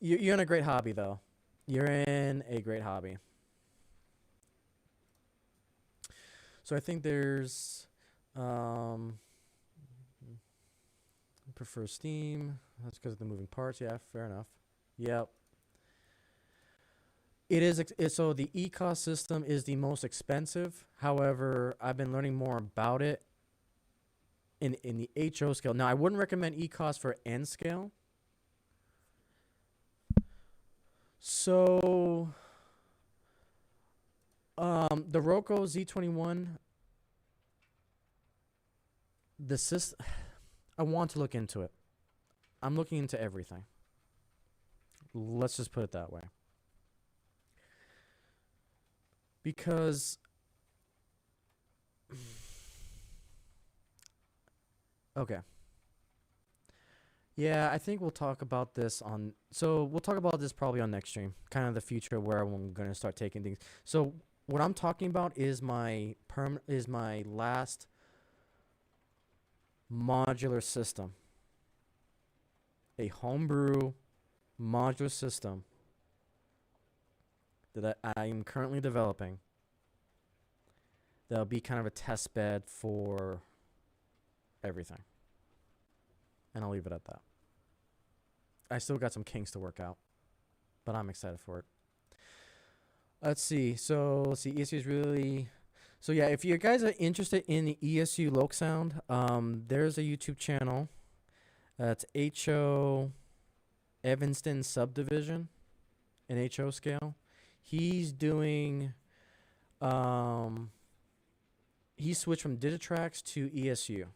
You're in a great hobby, though. You're in a great hobby. So I think there's... prefer Steam. That's because of the moving parts. Yeah, fair enough. Yep. It is so the ECOS system is the most expensive. However, I've been learning more about it in the HO scale. Now, I wouldn't recommend ECOS for N scale. So the Roku Z21, the system, I want to look into it. I'm looking into everything. Let's just put it that way. Because okay. Yeah, I think we'll talk about this on we'll talk about this probably on next stream. Kind of the future where I'm going to start taking things. So what I'm talking about is my last modular system. A homebrew modular system that I am currently developing. That'll be kind of a test bed for everything. And I'll leave it at that. I still got some kinks to work out, but I'm excited for it. Let's see. ESU is really... So yeah, if you guys are interested in the ESU Loc Sound, there's a YouTube channel. It's HO Evanston Subdivision in HO scale. He's doing... he switched from Digitrax to ESU.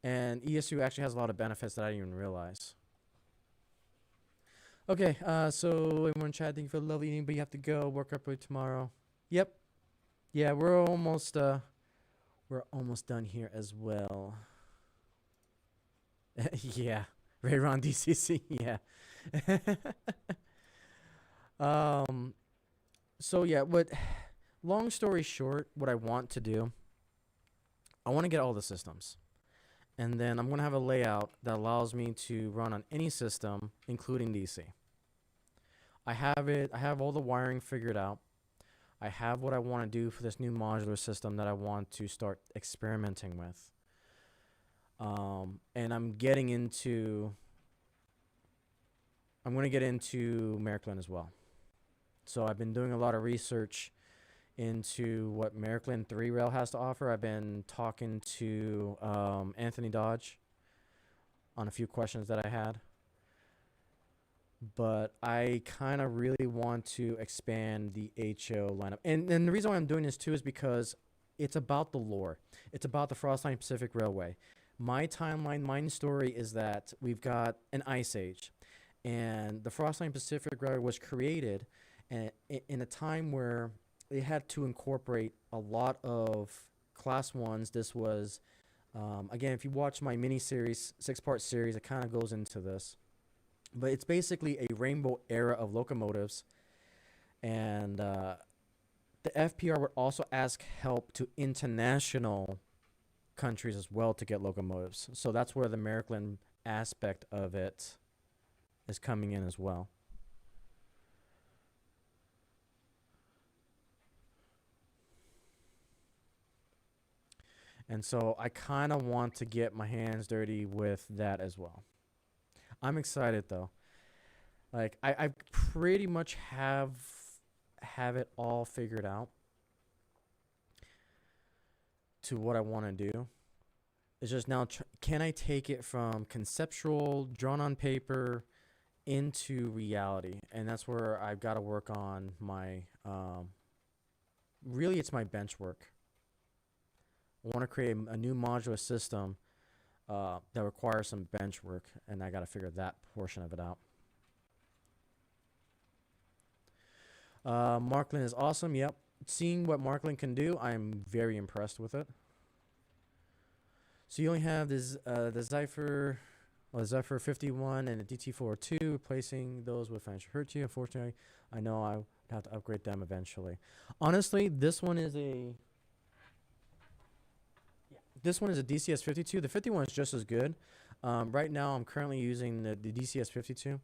And ESU actually has a lot of benefits that I didn't even realize. Okay, so everyone in chat, thank you for the lovely evening, but you have to go work up tomorrow. Yep. Yeah, we're almost done here as well. Yeah, Rayron DCC, yeah. So yeah, long story short, what I want to do, I want to get all the systems. And then I'm going to have a layout that allows me to run on any system, including DC. I have all the wiring figured out. I have what I want to do for this new modular system that I want to start experimenting with. And I'm going to get into Merklin as well. So I've been doing a lot of research into what Merklin 3 Rail has to offer. I've been talking to Anthony Dodge on a few questions that I had. But I kind of really want to expand the HO lineup. And the reason why I'm doing this too is because it's about the lore. It's about the Frostline Pacific Railway. My timeline, my story is that we've got an ice age. And the Frostline Pacific Railway was created in a time where they had to incorporate a lot of class ones. This was, again, if you watch my mini series, 6-part series, it kind of goes into this. But it's basically a rainbow era of locomotives. And the FPR would also ask help to international countries as well to get locomotives. So that's where the Maryland aspect of it is coming in as well. And so I kind of want to get my hands dirty with that as well. I'm excited though. Like I pretty much have it all figured out to what I want to do. It's just now, can I take it from conceptual, drawn on paper, into reality? And that's where I've got to work on my, really it's my bench work. I want to create a new modular system that requires some bench work, and I got to figure that portion of it out. Markland is awesome. Yep. Seeing what Markland can do, I'm very impressed with it. So you only have this the Zephyr 51 and a DT402, replacing those with financial hurt to you. Unfortunately, I know I would have to upgrade them eventually. Honestly, this one is a DCS 52. The 51 is just as good. Right now, I'm currently using the DCS 52.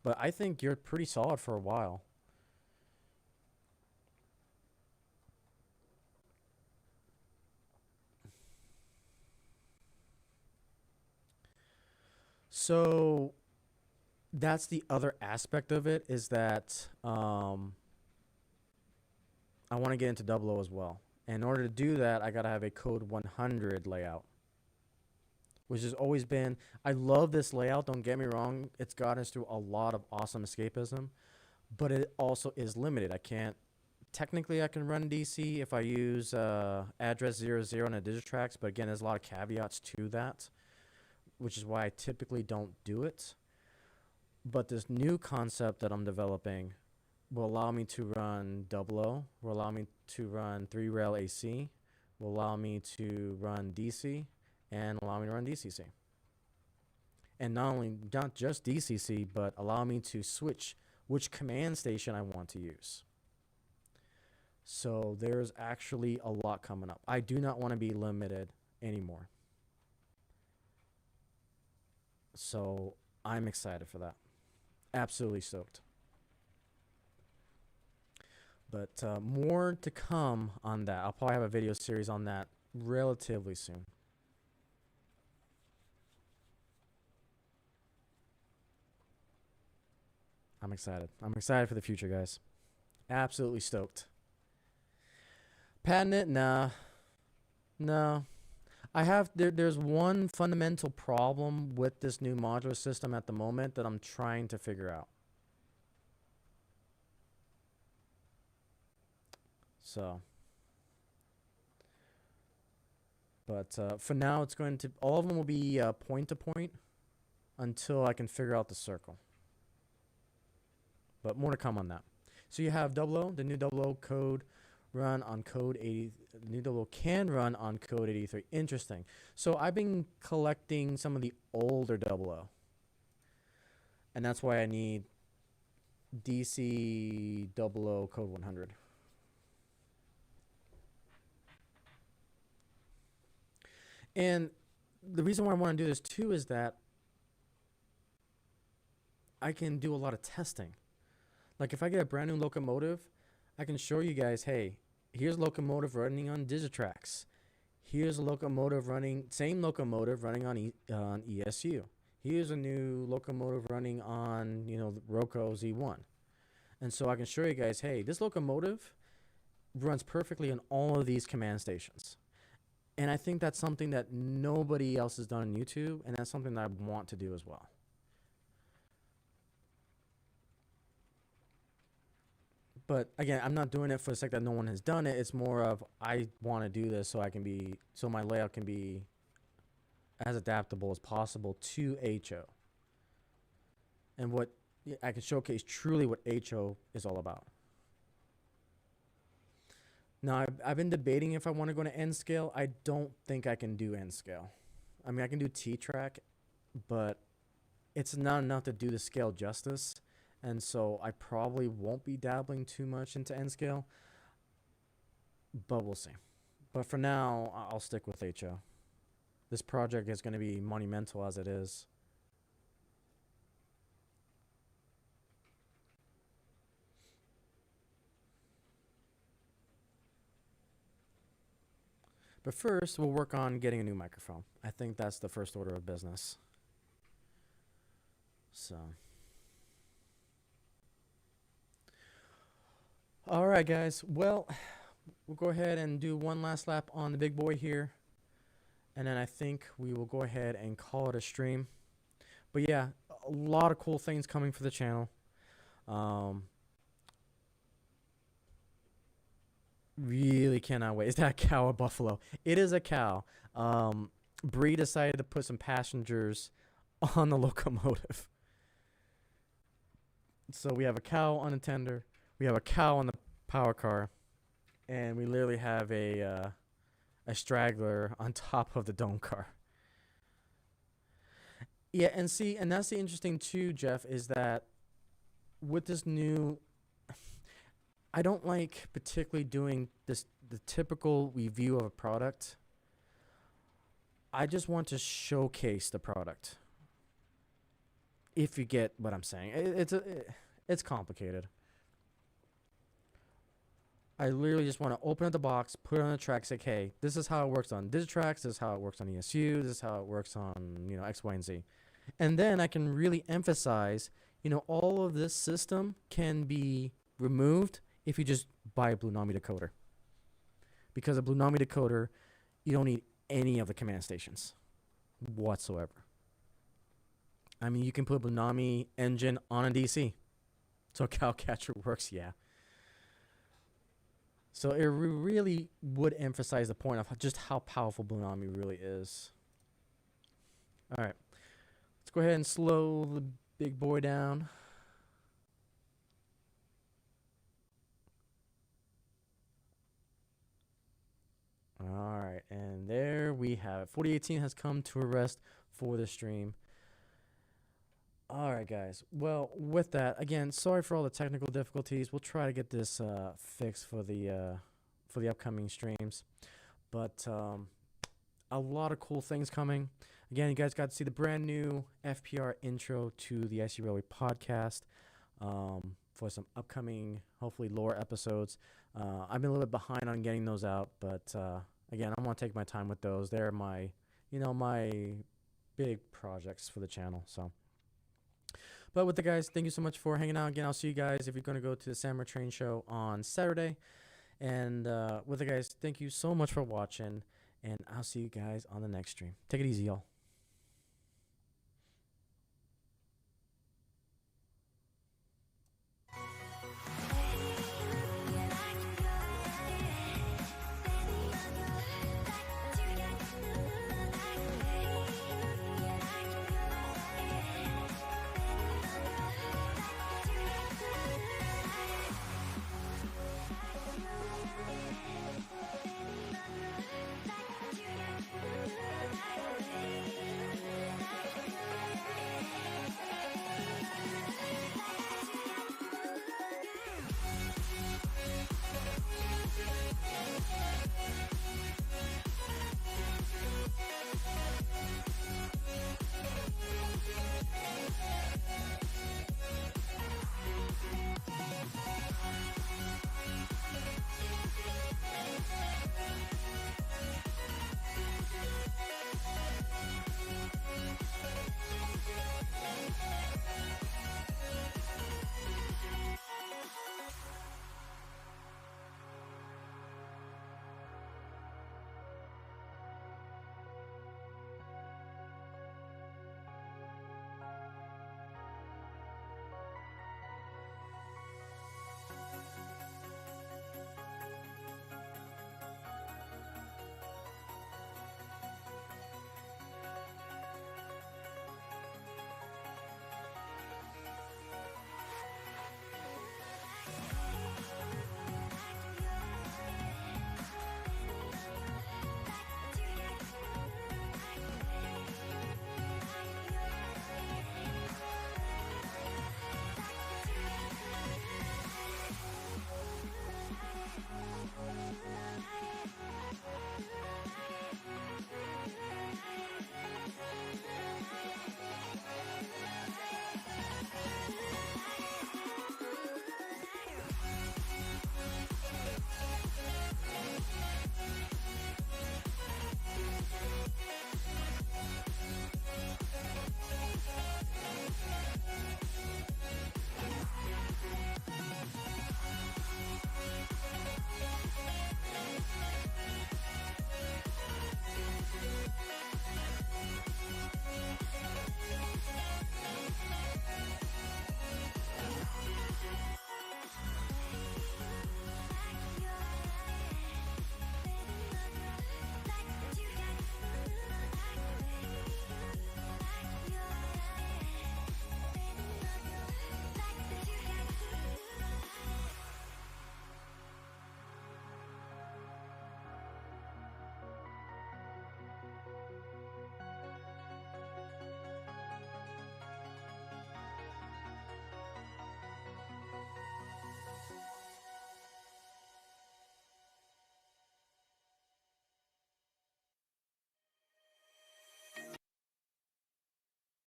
But I think you're pretty solid for a while. So that's the other aspect of it, is that I want to get into 00 as well. And in order to do that, I got to have a code 100 layout, which has always been, I love this layout, don't get me wrong. It's gotten us through a lot of awesome escapism, but it also is limited. I can't, technically I can run DC if I use address 00 on a Digitrax, but again, there's a lot of caveats to that, which is why I typically don't do it. But this new concept that I'm developing will allow me to run 00, will allow me to run 3-rail AC, will allow me to run DC, and allow me to run DCC. And not just DCC, but allow me to switch which command station I want to use. So there's actually a lot coming up. I do not want to be limited anymore. So I'm excited for that. Absolutely stoked. But more to come on that. I'll probably have a video series on that relatively soon. I'm excited. I'm excited for the future, guys. Absolutely stoked. Patent it? Nah. No. I have, there's one fundamental problem with this new modular system at the moment that I'm trying to figure out. So, but for now, it's going to, all of them will be point to point until I can figure out the circle. But more to come on that. So you have 00, the new 00 code run on code 80. The new 00 can run on code 83. Interesting. So I've been collecting some of the older 00. And that's why I need DC 00 code 100. And the reason why I want to do this too is that I can do a lot of testing. Like if I get a brand new locomotive, I can show you guys, hey, here's a locomotive running on Digitrax. Here's a locomotive running, same locomotive running on ESU. Here's a new locomotive running on, Roco Z1. And so I can show you guys, hey, this locomotive runs perfectly on all of these command stations. And I think that's something that nobody else has done on YouTube, and that's something that I want to do as well. But again, I'm not doing it for the sake that no one has done it. It's more of, I want to do this so so my layout can be as adaptable as possible to HO. and what I can showcase truly what HO is all about. Now, I've been debating if I want to go to N scale. I don't think I can do N scale. I mean, I can do T track, but it's not enough to do the scale justice. And so I probably won't be dabbling too much into N scale, but we'll see. But for now, I'll stick with HO. This project is going to be monumental as it is. But first, we'll work on getting a new microphone. I think that's the first order of business. So, all right, guys. Well, we'll go ahead and do one last lap on the big boy here. And then I think we will go ahead and call it a stream. But yeah, a lot of cool things coming for the channel. Really cannot wait. Is that a cow or buffalo? It is a cow. Bree decided to put some passengers on the locomotive. So we have a cow on a tender. We have a cow on the power car. And we literally have a straggler on top of the dome car. Yeah, and see, and that's the interesting too, Jeff, is that with this new, I don't like particularly doing the typical review of a product. I just want to showcase the product. If you get what I'm saying, it's complicated. I literally just want to open up the box, put it on the track, say, hey, this is how it works on Digitrax, this is how it works on ESU, this is how it works on, X, Y, and Z. And then I can really emphasize, all of this system can be removed if you just buy a Blunomi decoder. Because a Blunomi decoder, you don't need any of the command stations whatsoever. I mean, you can put a Blunomi engine on a DC. So Cowcatcher works, yeah. So it really would emphasize the point of just how powerful Blunomi really is. All right. Let's go ahead and slow the big boy down. All right. And there we have it. 4018 has come to a rest for the stream. All right, guys. Well, with that, again, sorry for all the technical difficulties. We'll try to get this fixed for the upcoming streams. But a lot of cool things coming. Again, you guys got to see the brand new FPR intro to the IC Railway podcast for some upcoming, hopefully, lore episodes. I've been a little bit behind on getting those out, but again, I want to take my time with those. They're my, my big projects for the channel. So. But with the guys, thank you so much for hanging out. Again, I'll see you guys if you're going to go to the Samurai Train Show on Saturday. And with the guys, thank you so much for watching. And I'll see you guys on the next stream. Take it easy, y'all.